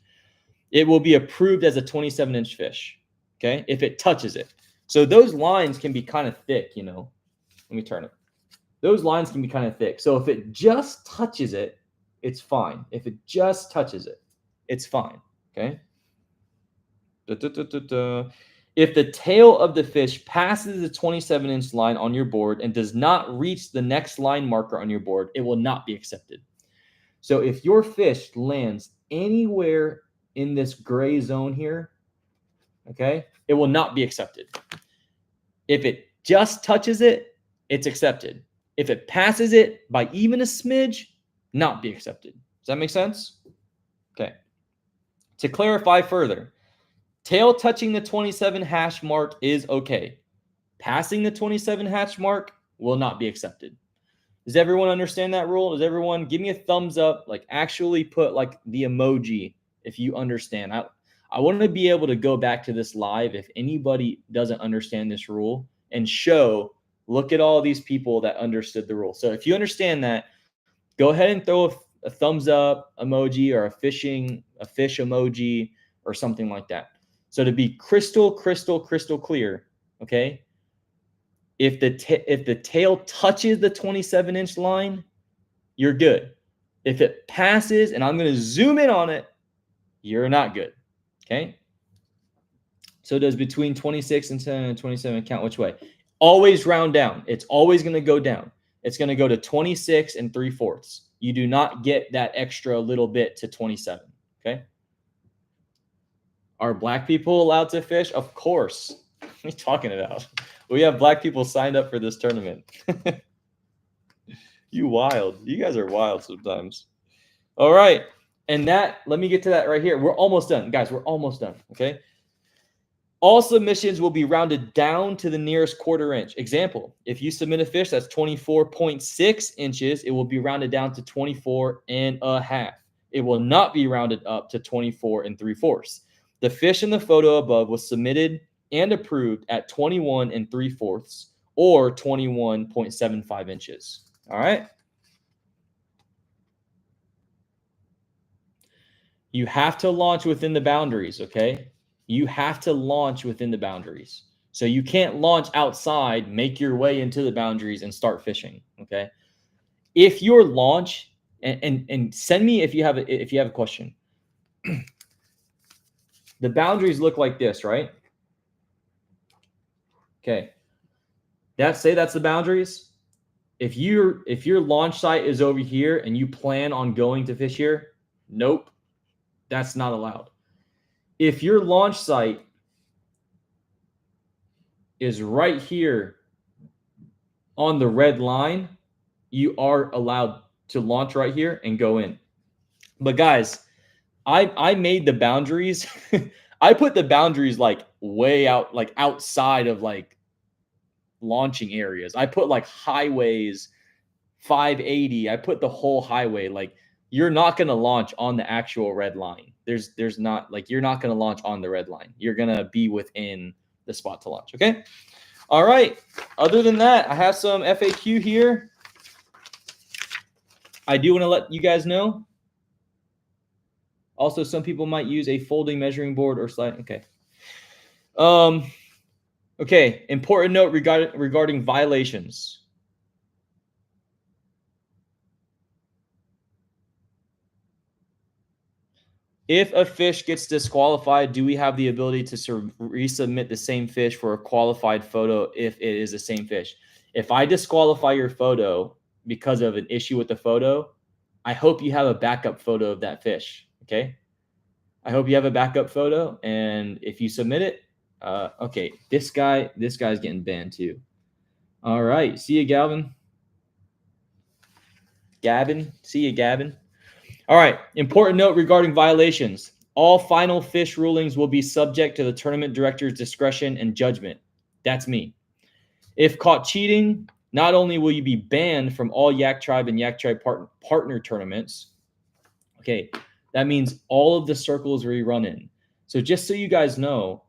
It will be approved as a 27-inch fish, okay, if it touches it. So those lines can be kind of thick, you know. Let me turn it. Those lines can be kind of thick. So if it just touches it, it's fine. If it just touches it, it's fine, okay? If the tail of the fish passes the 27-inch line on your board and does not reach the next line marker on your board, it will not be accepted. So if your fish lands anywhere in this gray zone here, okay, it will not be accepted. If it just touches it, it's accepted. If it passes it by even a smidge, not be accepted. Does that make sense? Okay. To clarify further, tail touching the 27 hash mark is okay. Passing the 27 hash mark will not be accepted. Does everyone understand that rule? Does everyone give me a thumbs up? Like actually put like the emoji if you understand. I want to be able to go back to this live if anybody doesn't understand this rule and show, look at all these people that understood the rule. So if you understand that, go ahead and throw a thumbs up emoji or a fish emoji or something like that. So to be crystal clear, okay? If the tail touches the 27-inch line, you're good. If it passes, and I'm going to zoom in on it, you're not good. Okay? So does between 26 and 10 and 27 count which way? Always round down. It's always going to go down. It's going to go to 26 and 3/4. You do not get that extra little bit to 27. Okay? Are black people allowed to fish? Of course. What are you talking about? We have black people signed up for this tournament. You wild. You guys are wild sometimes. All right. And let me get to that right here. We're almost done. Guys, we're almost done. Okay. All submissions will be rounded down to the nearest 1/4 inch. Example, if you submit a fish that's 24.6 inches, it will be rounded down to 24.5. It will not be rounded up to 24 3/4. The fish in the photo above was submitted and approved at 21 3/4 or 21.75 inches. All right. You have to launch within the boundaries, okay? You have to launch within the boundaries. So you can't launch outside, make your way into the boundaries and start fishing, okay? If your launch and send me if you have a question. The boundaries look like this, right? Okay. That's the boundaries. If your launch site is over here and you plan on going to fish here, nope. That's not allowed. If your launch site is right here on the red line, you are allowed to launch right here and go in. But guys, I made the boundaries. I put the boundaries like way out, like outside of like launching areas. I put like highways, 580. I put the whole highway. Like you're not going to launch on the actual red line. There's not like you're not going to launch on the red line. You're going to be within the spot to launch. Okay. All right. Other than that, I have some FAQ here. I do want to let you guys know. Also, some people might use a folding measuring board or slide. Okay. Okay. Important note regarding violations. If a fish gets disqualified, do we have the ability to resubmit the same fish for a qualified photo if it is the same fish? If I disqualify your photo because of an issue with the photo, I hope you have a backup photo of that fish. Okay. I hope you have a backup photo. And if you submit it, okay, this guy's getting banned too. All right. See you, Gavin. See you, Gavin. All right. Important note regarding violations. All final fish rulings will be subject to the tournament director's discretion and judgment. That's me. If caught cheating, not only will you be banned from all Yak Tribe and Yak Tribe partner tournaments, okay, that means all of the circles we run in. So just so you guys know,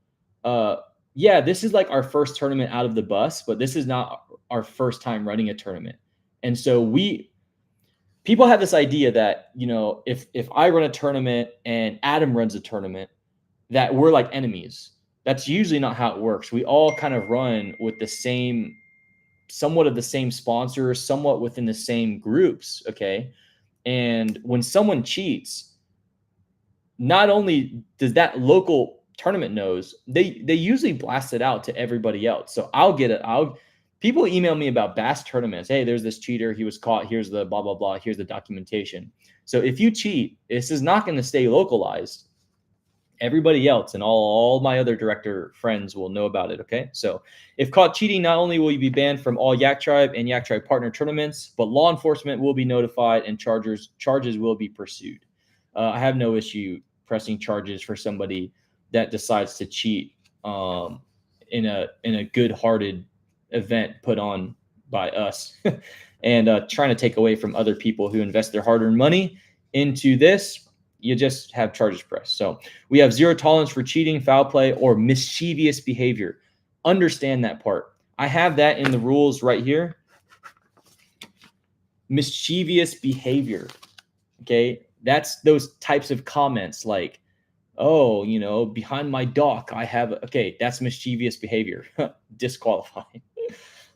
Yeah, this is like our first tournament out of the bus, but this is not our first time running a tournament. And so people have this idea that, if I run a tournament and Adam runs a tournament, that we're like enemies. That's usually not how it works. We all kind of run with the same, somewhat of the same sponsors, somewhat within the same groups. Okay. And when someone cheats, not only does that local tournament knows, they usually blast it out to everybody else. So people email me about bass tournaments. Hey, there's this cheater. He was caught. Here's the blah, blah, blah. Here's the documentation. So if you cheat, this is not going to stay localized. Everybody else and all my other director friends will know about it. Okay. So if caught cheating, not only will you be banned from all Yak Tribe and Yak Tribe partner tournaments, but law enforcement will be notified and charges will be pursued. I have no issue pressing charges for somebody that decides to cheat in a good-hearted event put on by us and trying to take away from other people who invest their hard-earned money into this. You just have charges pressed. So we have zero tolerance for cheating, foul play, or mischievous behavior. Understand that part. I have that in the rules right here. Mischievous behavior. Okay. That's those types of comments like, oh, behind my dock, I have, okay, that's mischievous behavior. Disqualified.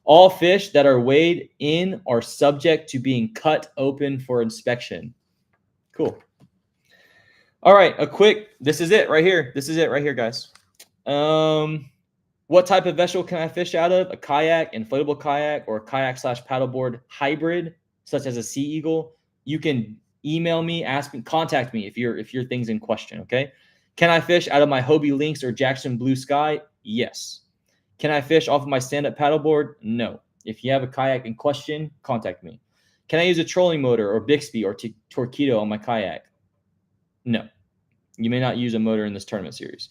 All fish that are weighed in are subject to being cut open for inspection. Cool. All right, this is it right here. This is it right here, guys. What type of vessel can I fish out of? A kayak, inflatable kayak, or a kayak/paddleboard hybrid, such as a Sea Eagle. You can email me, contact me if your thing's in question. Okay. Can I fish out of my Hobie Lynx or Jackson Blue Sky? Yes. Can I fish off of my stand-up paddleboard? No. If you have a kayak in question, contact me. Can I use a trolling motor or Bixby or Torpedo on my kayak? No. You may not use a motor in this tournament series.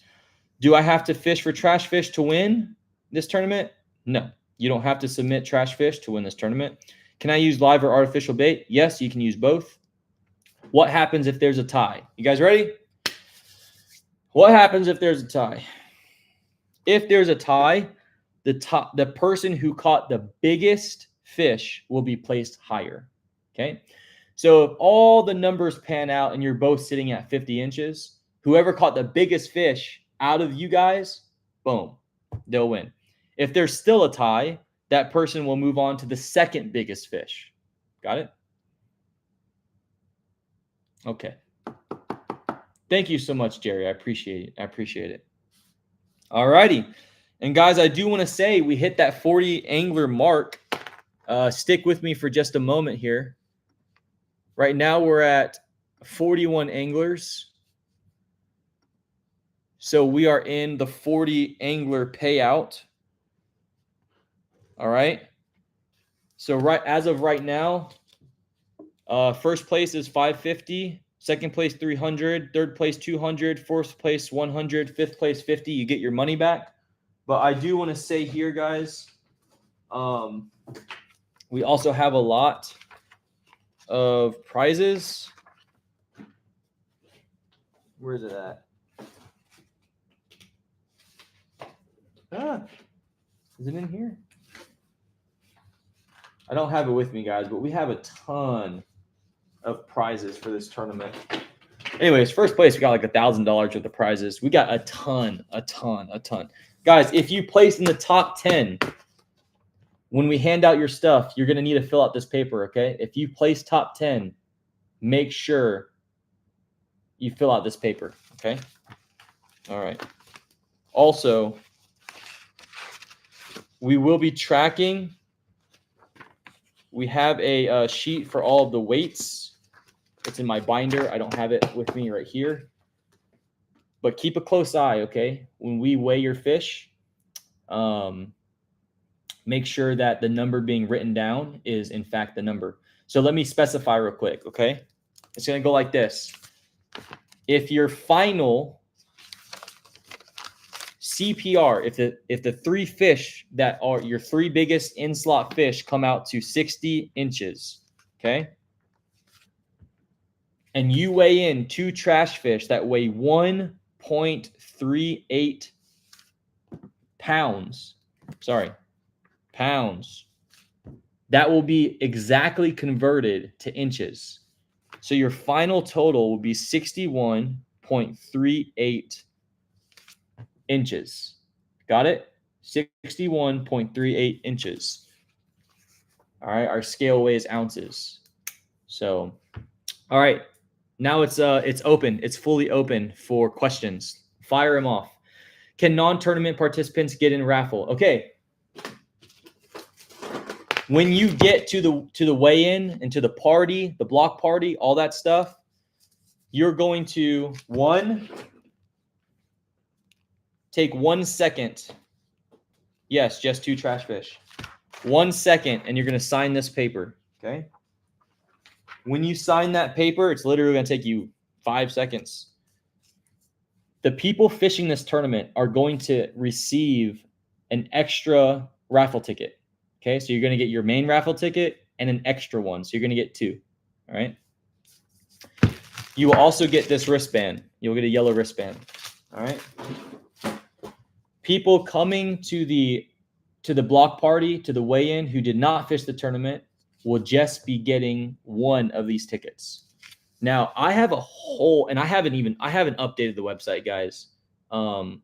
Do I have to fish for trash fish to win this tournament? No. You don't have to submit trash fish to win this tournament. Can I use live or artificial bait? Yes, you can use both. What happens if there's a tie? You guys ready? What happens if there's a tie? If there's a tie, the person who caught the biggest fish will be placed higher. Okay. So if all the numbers pan out and you're both sitting at 50 inches, whoever caught the biggest fish out of you guys, boom, they'll win. If there's still a tie, that person will move on to the second biggest fish. Got it? Okay. Thank you so much, Jerry. I appreciate it. All righty. And guys, I do want to say we hit that 40 angler mark. Stick with me for just a moment here. Right now we're at 41 anglers. So we are in the 40 angler payout. All right. So as of right now, first place is 550, second place 300, third place 200, fourth place 100, fifth place 50. You get your money back. But I do want to say here, guys, we also have a lot of prizes. Where is it at? Is it in here? I don't have it with me, guys, but we have a ton of prizes for this tournament. Anyways, first place, we got like $1,000 worth of prizes. We got a ton. Guys, if you place in the top 10, when we hand out your stuff, you're going to need to fill out this paper, okay? If you place top 10, make sure you fill out this paper, okay? All right. Also, we will be tracking. We have a sheet for all of the weights. It's in my binder. I don't have it with me right here. But keep a close eye, okay? When we weigh your fish, make sure that the number being written down is, in fact, the number. So let me specify real quick, okay? It's going to go like this. If your final CPR, if the three fish that are your three biggest in-slot fish come out to 60 inches, okay? And you weigh in two trash fish that weigh 1.38 pounds. Pounds. That will be exactly converted to inches. So your final total will be 61.38 inches. Got it? 61.38 inches. All right, our scale weighs ounces. So, all right, now it's open. It's fully open for questions. Fire them off. Can non-tournament participants get in raffle? Okay. When you get to the weigh-in and to the party, the block party, all that stuff, you're going to take 1 second. Yes, just 2 trash fish. 1 second, and you're going to sign this paper. Okay. When you sign that paper, it's literally going to take you 5 seconds. The people fishing this tournament are going to receive an extra raffle ticket. Okay, so you're going to get your main raffle ticket and an extra one. So you're going to get 2. All right. You will also get this wristband. You'll get a yellow wristband. All right. People coming to the block party, to the weigh-in, who did not fish the tournament will just be getting 1 of these tickets. Now, I have a whole, and I haven't updated the website, guys. I'll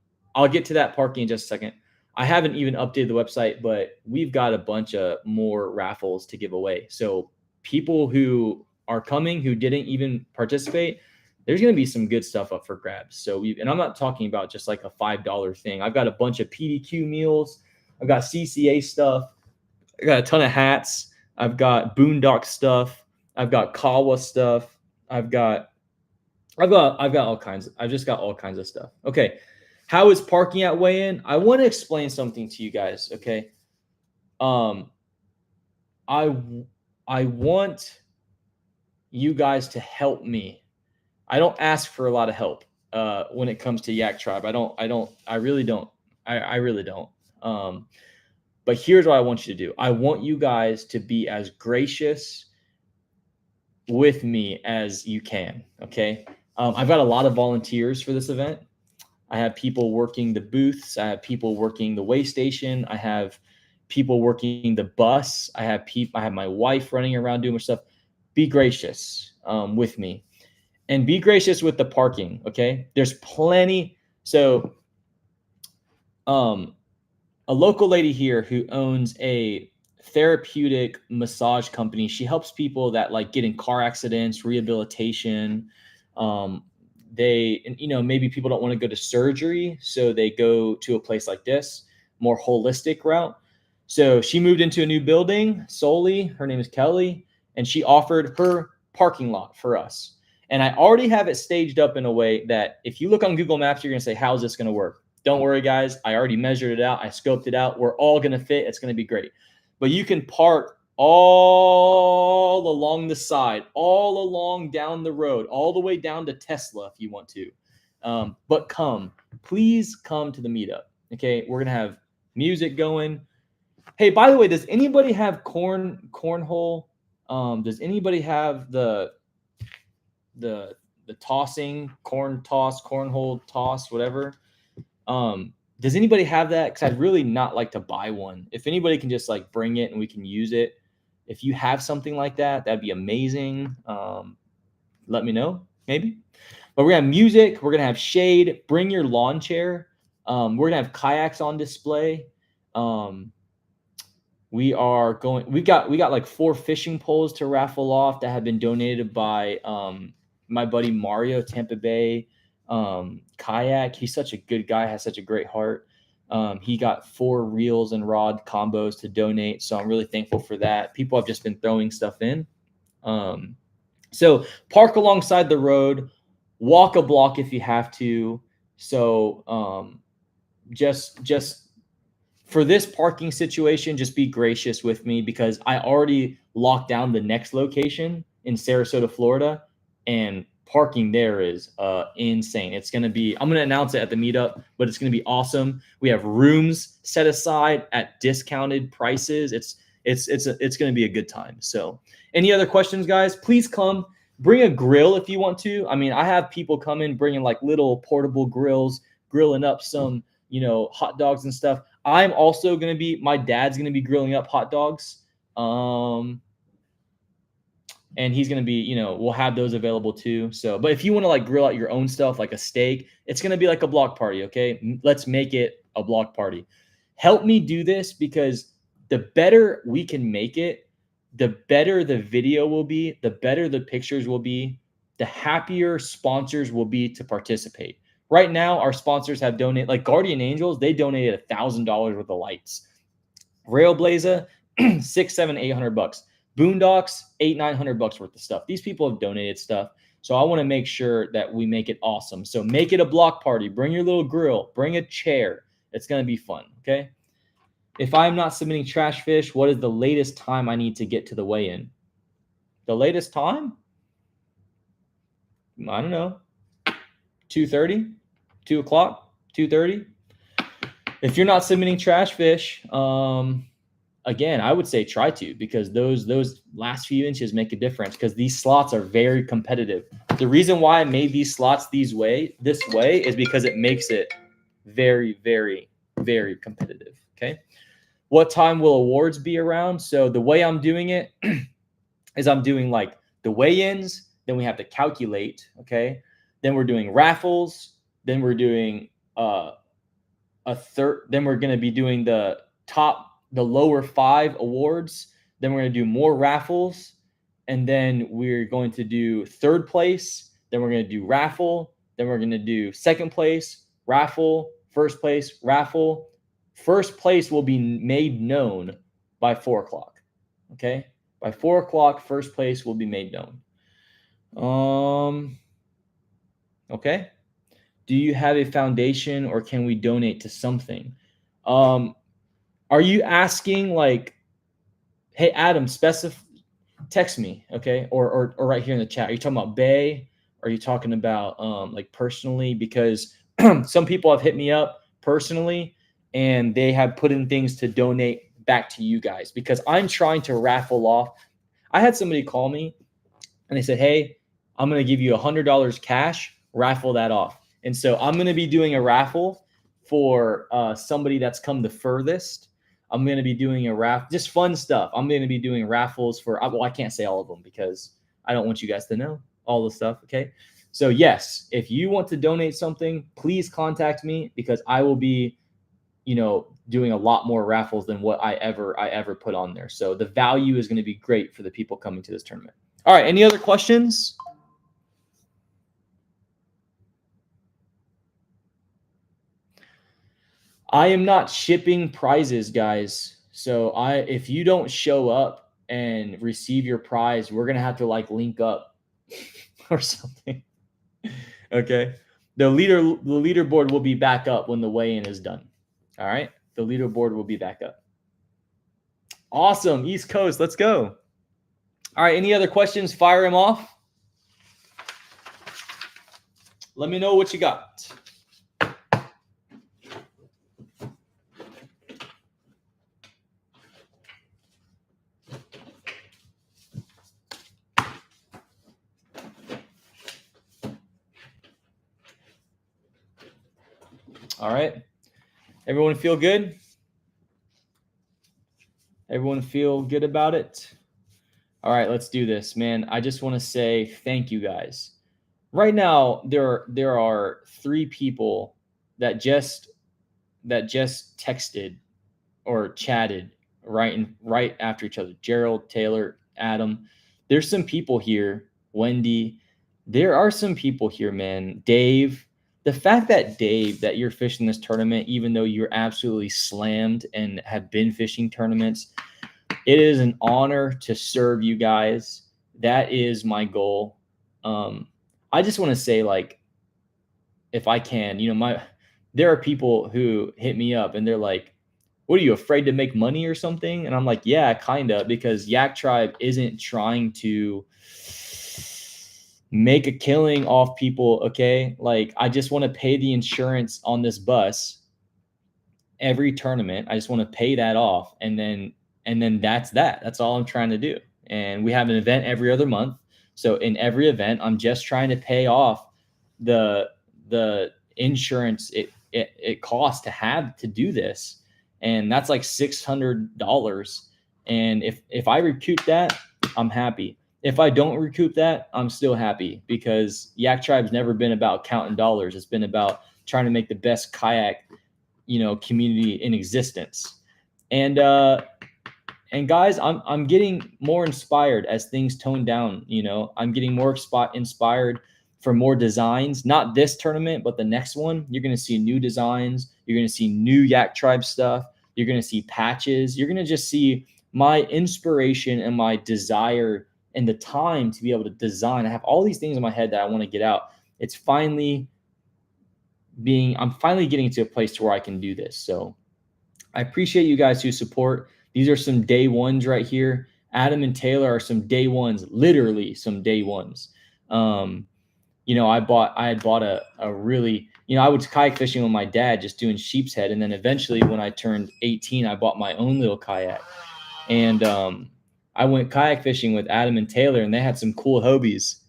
get to that parking in just a second. I haven't even updated the website, but we've got a bunch of more raffles to give away. So people who are coming who didn't even participate, there's going to be some good stuff up for grabs. So and I'm not talking about just like a $5 thing. I've got a bunch of PDQ meals. I've got CCA stuff. I got a ton of hats. I've got Boondock stuff. I've got Kawa stuff. I've got all kinds. I've just got all kinds of stuff. Okay. How is parking at weigh-in? I want to explain something to you guys. Okay. I want you guys to help me. I don't ask for a lot of help when it comes to Yak Tribe. I really don't. I really don't. But here's what I want you to do. I want you guys to be as gracious with me as you can. Okay. I've got a lot of volunteers for this event. I have people working the booths. I have people working the weigh station. I have people working the bus. I have my wife running around doing stuff. Be gracious with me, and be gracious with the parking. Okay. There's plenty. So, a local lady here who owns a therapeutic massage company. She helps people that like get in car accidents, rehabilitation. Maybe people don't want to go to surgery, so they go to a place like this, more holistic route. So she moved into a new building solely. Her name is Kelly, and she offered her parking lot for us. And I already have it staged up in a way that if you look on Google Maps, you're going to say, how's this going to work? Don't worry, guys. I already measured it out. I scoped it out. We're all going to fit. It's going to be great. But you can park all along the side, all along down the road, all the way down to Tesla if you want to. But please come to the meetup. Okay, we're gonna have music going. Hey, by the way, does anybody have cornhole? Does anybody have the tossing, cornhole toss, whatever? Does anybody have that? Because I'd really not like to buy one. If anybody can just like bring it and we can use it. If you have something like that, that'd be amazing. Let me know, maybe. But we're gonna have music. We're gonna have shade. Bring your lawn chair. We're gonna have kayaks on display. We've got like 4 fishing poles to raffle off that have been donated by my buddy Mario, Tampa Bay. Kayak. He's such a good guy, has such a great heart. He got 4 reels and rod combos to donate, so I'm really thankful for that. People have just been throwing stuff in. So park alongside the road, walk a block if you have to. So just for this parking situation, just be gracious with me because I already locked down the next location in Sarasota, Florida, and parking there is insane. It's going to be, I'm going to announce it at the meetup, but it's going to be awesome. We have rooms set aside at discounted prices. It's going to be a good time. So any other questions, guys, please come. Bring a grill if you want to. I mean, I have people come in bringing like little portable grills, grilling up some hot dogs and stuff. I'm also going to be, my dad's going to be grilling up hot dogs. And he's going to be, we'll have those available too. So, but if you want to like grill out your own stuff, like a steak, it's going to be like a block party. Okay. Let's make it a block party. Help me do this, because the better we can make it, the better the video will be, the better the pictures will be, the happier sponsors will be to participate. Right now, our sponsors have donated, like Guardian Angels, they donated $1,000 worth of lights. Railblazer, $600, $700, $800. Boondocks, $800, $900 worth of stuff. These people have donated stuff. So I want to make sure that we make it awesome. So make it a block party. Bring your little grill. Bring a chair. It's going to be fun. Okay. If I'm not submitting trash fish, what is the latest time I need to get to the weigh-in? The latest time? I don't know. 2:30, 2 o'clock, 2:30. If you're not submitting trash fish, again, I would say try to, because those last few inches make a difference, because these slots are very competitive. The reason why I made these slots this way is because it makes it very, very, very competitive. Okay. What time will awards be around? So the way I'm doing it is I'm doing like the weigh-ins, then we have to calculate. Okay. Then we're doing raffles. Then we're doing then we're going to be doing the lower 5 awards. Then we're going to do more raffles. And then we're going to do third place. Then we're going to do raffle. Then we're going to do second place, raffle, first place, raffle. First place will be made known by 4 o'clock. Okay. By 4 o'clock, first place will be made known. Okay. Do you have a foundation, or can we donate to something? Are you asking like, hey, Adam, text me, okay? Or right here in the chat. Are you talking about Bay? Are you talking about like personally? Because some people have hit me up personally, and they have put in things to donate back to you guys, because I'm trying to raffle off. I had somebody call me and they said, hey, I'm going to give you $100 cash, raffle that off. And so I'm going to be doing a raffle for somebody that's come the furthest. I'm going to be doing a raffle, just fun stuff. I'm going to be doing raffles for, well, I can't say all of them because I don't want you guys to know all the stuff. Okay. So yes, if you want to donate something, please contact me, because I will be, doing a lot more raffles than what I ever put on there. So the value is going to be great for the people coming to this tournament. All right. Any other questions? I am not shipping prizes, guys. So if you don't show up and receive your prize, we're going to have to like link up or something. Okay. The leaderboard will be back up when the weigh-in is done. All right. The leaderboard will be back up. Awesome. East Coast. Let's go. All right. Any other questions? Fire them off. Let me know what you got. All right. Everyone feel good? Everyone feel good about it? All right, let's do this, man. I just want to say thank you guys. Right now, there are 3 people that just texted or chatted right after each other. Gerald, Taylor, Adam. There's some people here. Wendy. There are some people here, man. Dave. The fact that Dave, that you're fishing this tournament, even though you're absolutely slammed and have been fishing tournaments, it is an honor to serve you guys. That is my goal. I just want to say, like, if I can, there are people who hit me up and they're like, what are you, afraid to make money or something? And I'm like, yeah, kind of, because Yak Tribe isn't trying to make a killing off people. Okay. Like, I just want to pay the insurance on this bus every tournament. I just want to pay that off. And then that's all I'm trying to do. And we have an event every other month. So in every event, I'm just trying to pay off the insurance it costs to have to do this. And that's like $600. And if I recoup that, I'm happy. If I don't recoup that, I'm still happy, because Yak Tribe's never been about counting dollars. It's been about trying to make the best kayak, community in existence. And guys, I'm getting more inspired as things tone down. I'm getting more inspired for more designs. Not this tournament, but the next one. You're going to see new designs. You're going to see new Yak Tribe stuff. You're going to see patches. You're going to just see my inspiration and my desire and the time to be able to design. I have all these things in my head that I want to get out. I'm finally getting to a place to where I can do this. So I appreciate you guys who support. These are some day ones right here. Adam and Taylor are some day ones, literally some day ones. I had bought a really, I was kayak fishing with my dad, just doing sheep's head. And then eventually when I turned 18, I bought my own little kayak. And I went kayak fishing with Adam and Taylor, and they had some cool Hobies.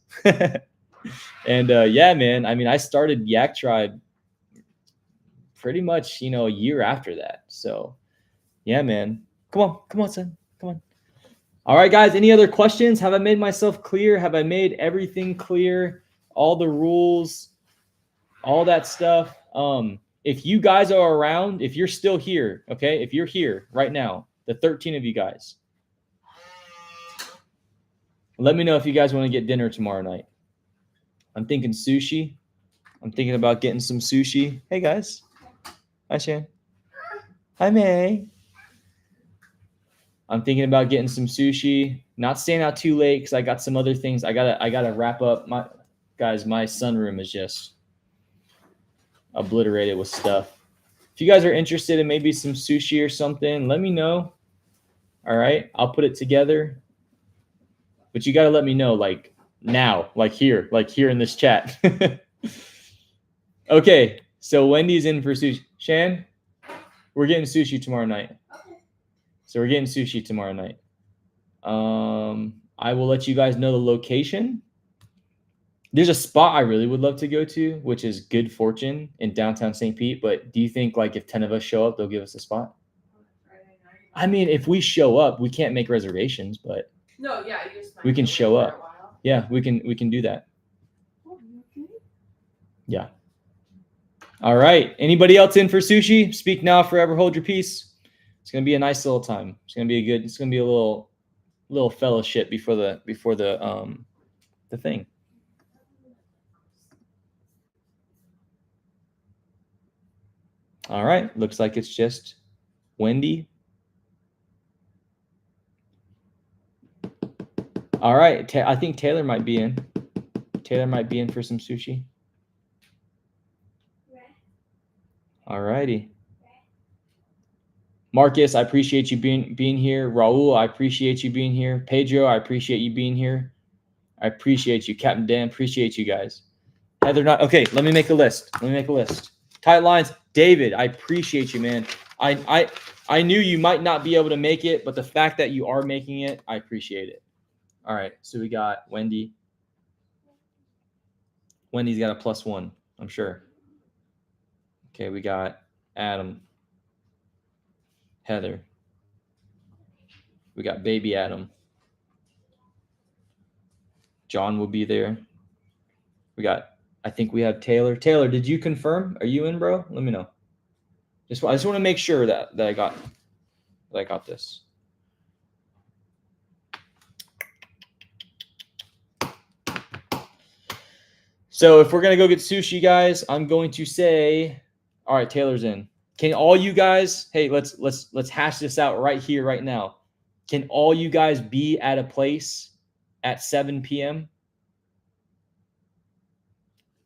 And yeah, man, I mean, I started Yak Tribe pretty much, a year after that. So yeah, man. Come on, son. Come on. All right, guys. Any other questions? Have I made myself clear? Have I made everything clear? All the rules, all that stuff. If you guys are around, if you're still here, okay, if you're here right now, the 13 of you guys, let me know if you guys want to get dinner tomorrow night. I'm thinking sushi. I'm thinking about getting some sushi. Hey, guys. Hi, Shan. Hi, May. I'm thinking about getting some sushi, not staying out too late because I got some other things. I gotta wrap up. My sunroom is just obliterated with stuff. If you guys are interested in maybe some sushi or something, let me know. All right, I'll put it together. But you gotta let me know, like now, like here in this chat. Okay, so Wendy's in for sushi. Shan, we're getting sushi tomorrow night. So we're getting sushi tomorrow night. I will let you guys know the location. There's a spot I really would love to go to, which is Good Fortune in downtown St. Pete. But do you think like if 10 of us show up, they'll give us a spot? I mean, if we show up, we can't make reservations, but no, yeah, we can show up. Yeah, we can do that. Yeah. All right. Anybody else in for sushi? Speak now, forever hold your peace. It's gonna be a nice little time. It's gonna be a little fellowship before the thing. All right. Looks like it's just Wendy. All right. I think Taylor might be in. Taylor might be in for some sushi. All righty. Marcus, I appreciate you being here. Raul, I appreciate you being here. Pedro, I appreciate you being here. I appreciate you. Captain Dan, appreciate you guys. Heather, not okay. Let me make a list. Tight lines. David, I appreciate you, man. I knew you might not be able to make it, but the fact that you are making it, I appreciate it. All right, so we got Wendy. Wendy's got a +1, I'm sure. Okay, we got Adam. Heather. We got baby Adam. John will be there. I think we have Taylor. Taylor, did you confirm? Are you in, bro? Let me know. I just want to make sure that I got this. So if we're gonna go get sushi, guys, I'm going to say, all right, Taylor's in. Can all you guys, hey, let's hash this out right here, right now. Can all you guys be at a place at 7 p.m.?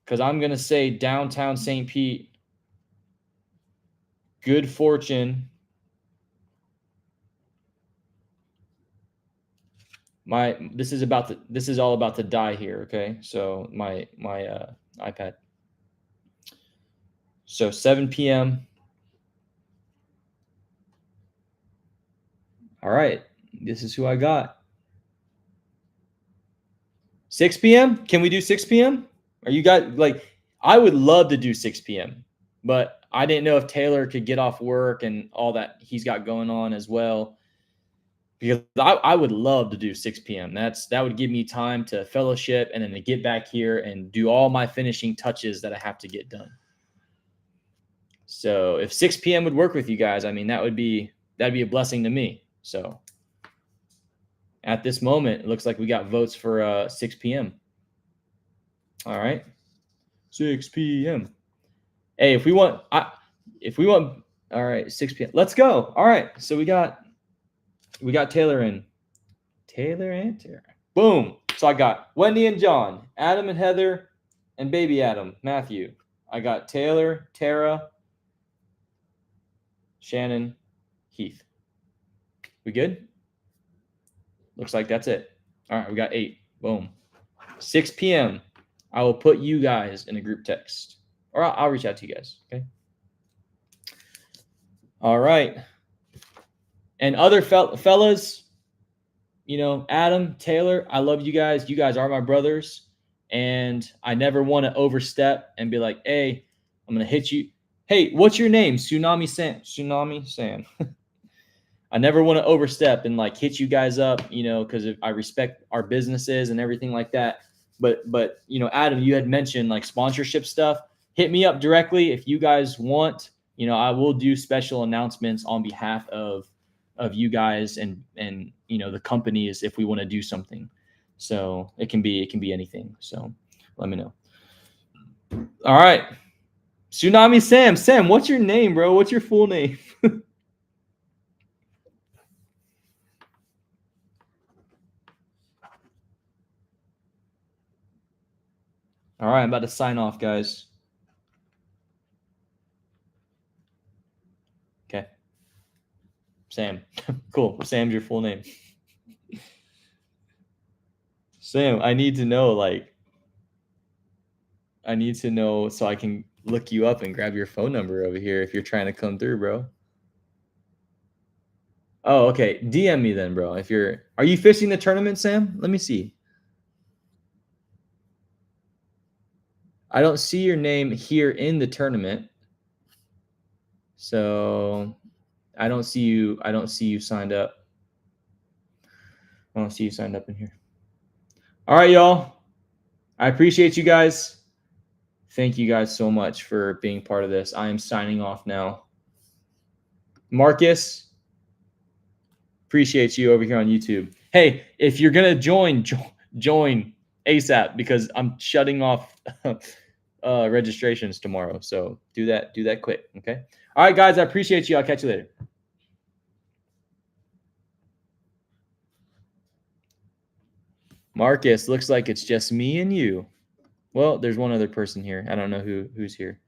Because I'm going to say downtown St. Pete, Good Fortune. This is all about to die here, okay? So my iPad. So 7 p.m. All right, this is who I got. 6 p.m. Can we do 6 p.m.? Are you guys like? I would love to do 6 p.m. but I didn't know if Taylor could get off work and all that he's got going on as well. Because I would love to do 6 p.m. That would give me time to fellowship and then to get back here and do all my finishing touches that I have to get done. So if 6 p.m. would work with you guys, I mean that'd be a blessing to me. So at this moment, it looks like we got votes for 6 p.m. All right, 6 p.m. Hey, if we want, all right, 6 p.m. Let's go. All right, so we got Taylor in. Taylor and Tara. Boom. So I got Wendy and John, Adam and Heather, and baby Adam, Matthew. I got Taylor, Tara, Shannon, Heath. We good? Looks like that's it. All right, we got 8. Boom. 6 p.m. I will put you guys in a group text. Or I'll reach out to you guys, okay? All right. And other fellas, you know, Adam, Taylor, I love you guys. You guys are my brothers. And I never want to overstep and be like, hey, I'm going to hit you. Hey, what's your name? Tsunami Sam. Tsunami Sam. I never want to overstep and like hit you guys up, you know, because I respect our businesses and everything like that. But you know, Adam, you had mentioned like sponsorship stuff. Hit me up directly if you guys want. You know, I will do special announcements on behalf of you guys and you know the companies if we want to do something. So it can be anything. So let me know. All right, Tsunami Sam. Sam, what's your name, bro? What's your full name? All right, I'm about to sign off, guys. Okay. Sam. Cool. Sam's your full name. Sam, I need to know so I can look you up and grab your phone number over here if you're trying to come through, bro. Oh, okay. DM me then, bro. Are you fishing the tournament, Sam? Let me see. I don't see your name here in the tournament. So I don't see you signed up. I don't see you signed up in here. All right, y'all. I appreciate you guys. Thank you guys so much for being part of this. I am signing off now. Marcus, appreciate you over here on YouTube. Hey, if you're gonna join ASAP because I'm shutting off registrations tomorrow. So do that quick. Okay. All right, guys. I appreciate you. I'll catch you later. Marcus, looks like it's just me and you. Well, there's one other person here. I don't know who's here.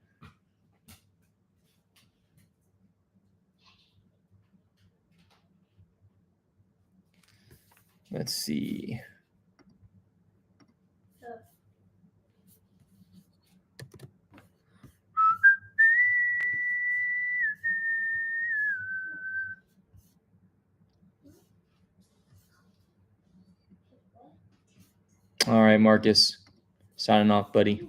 Let's see. All right, Marcus. Signing off, buddy.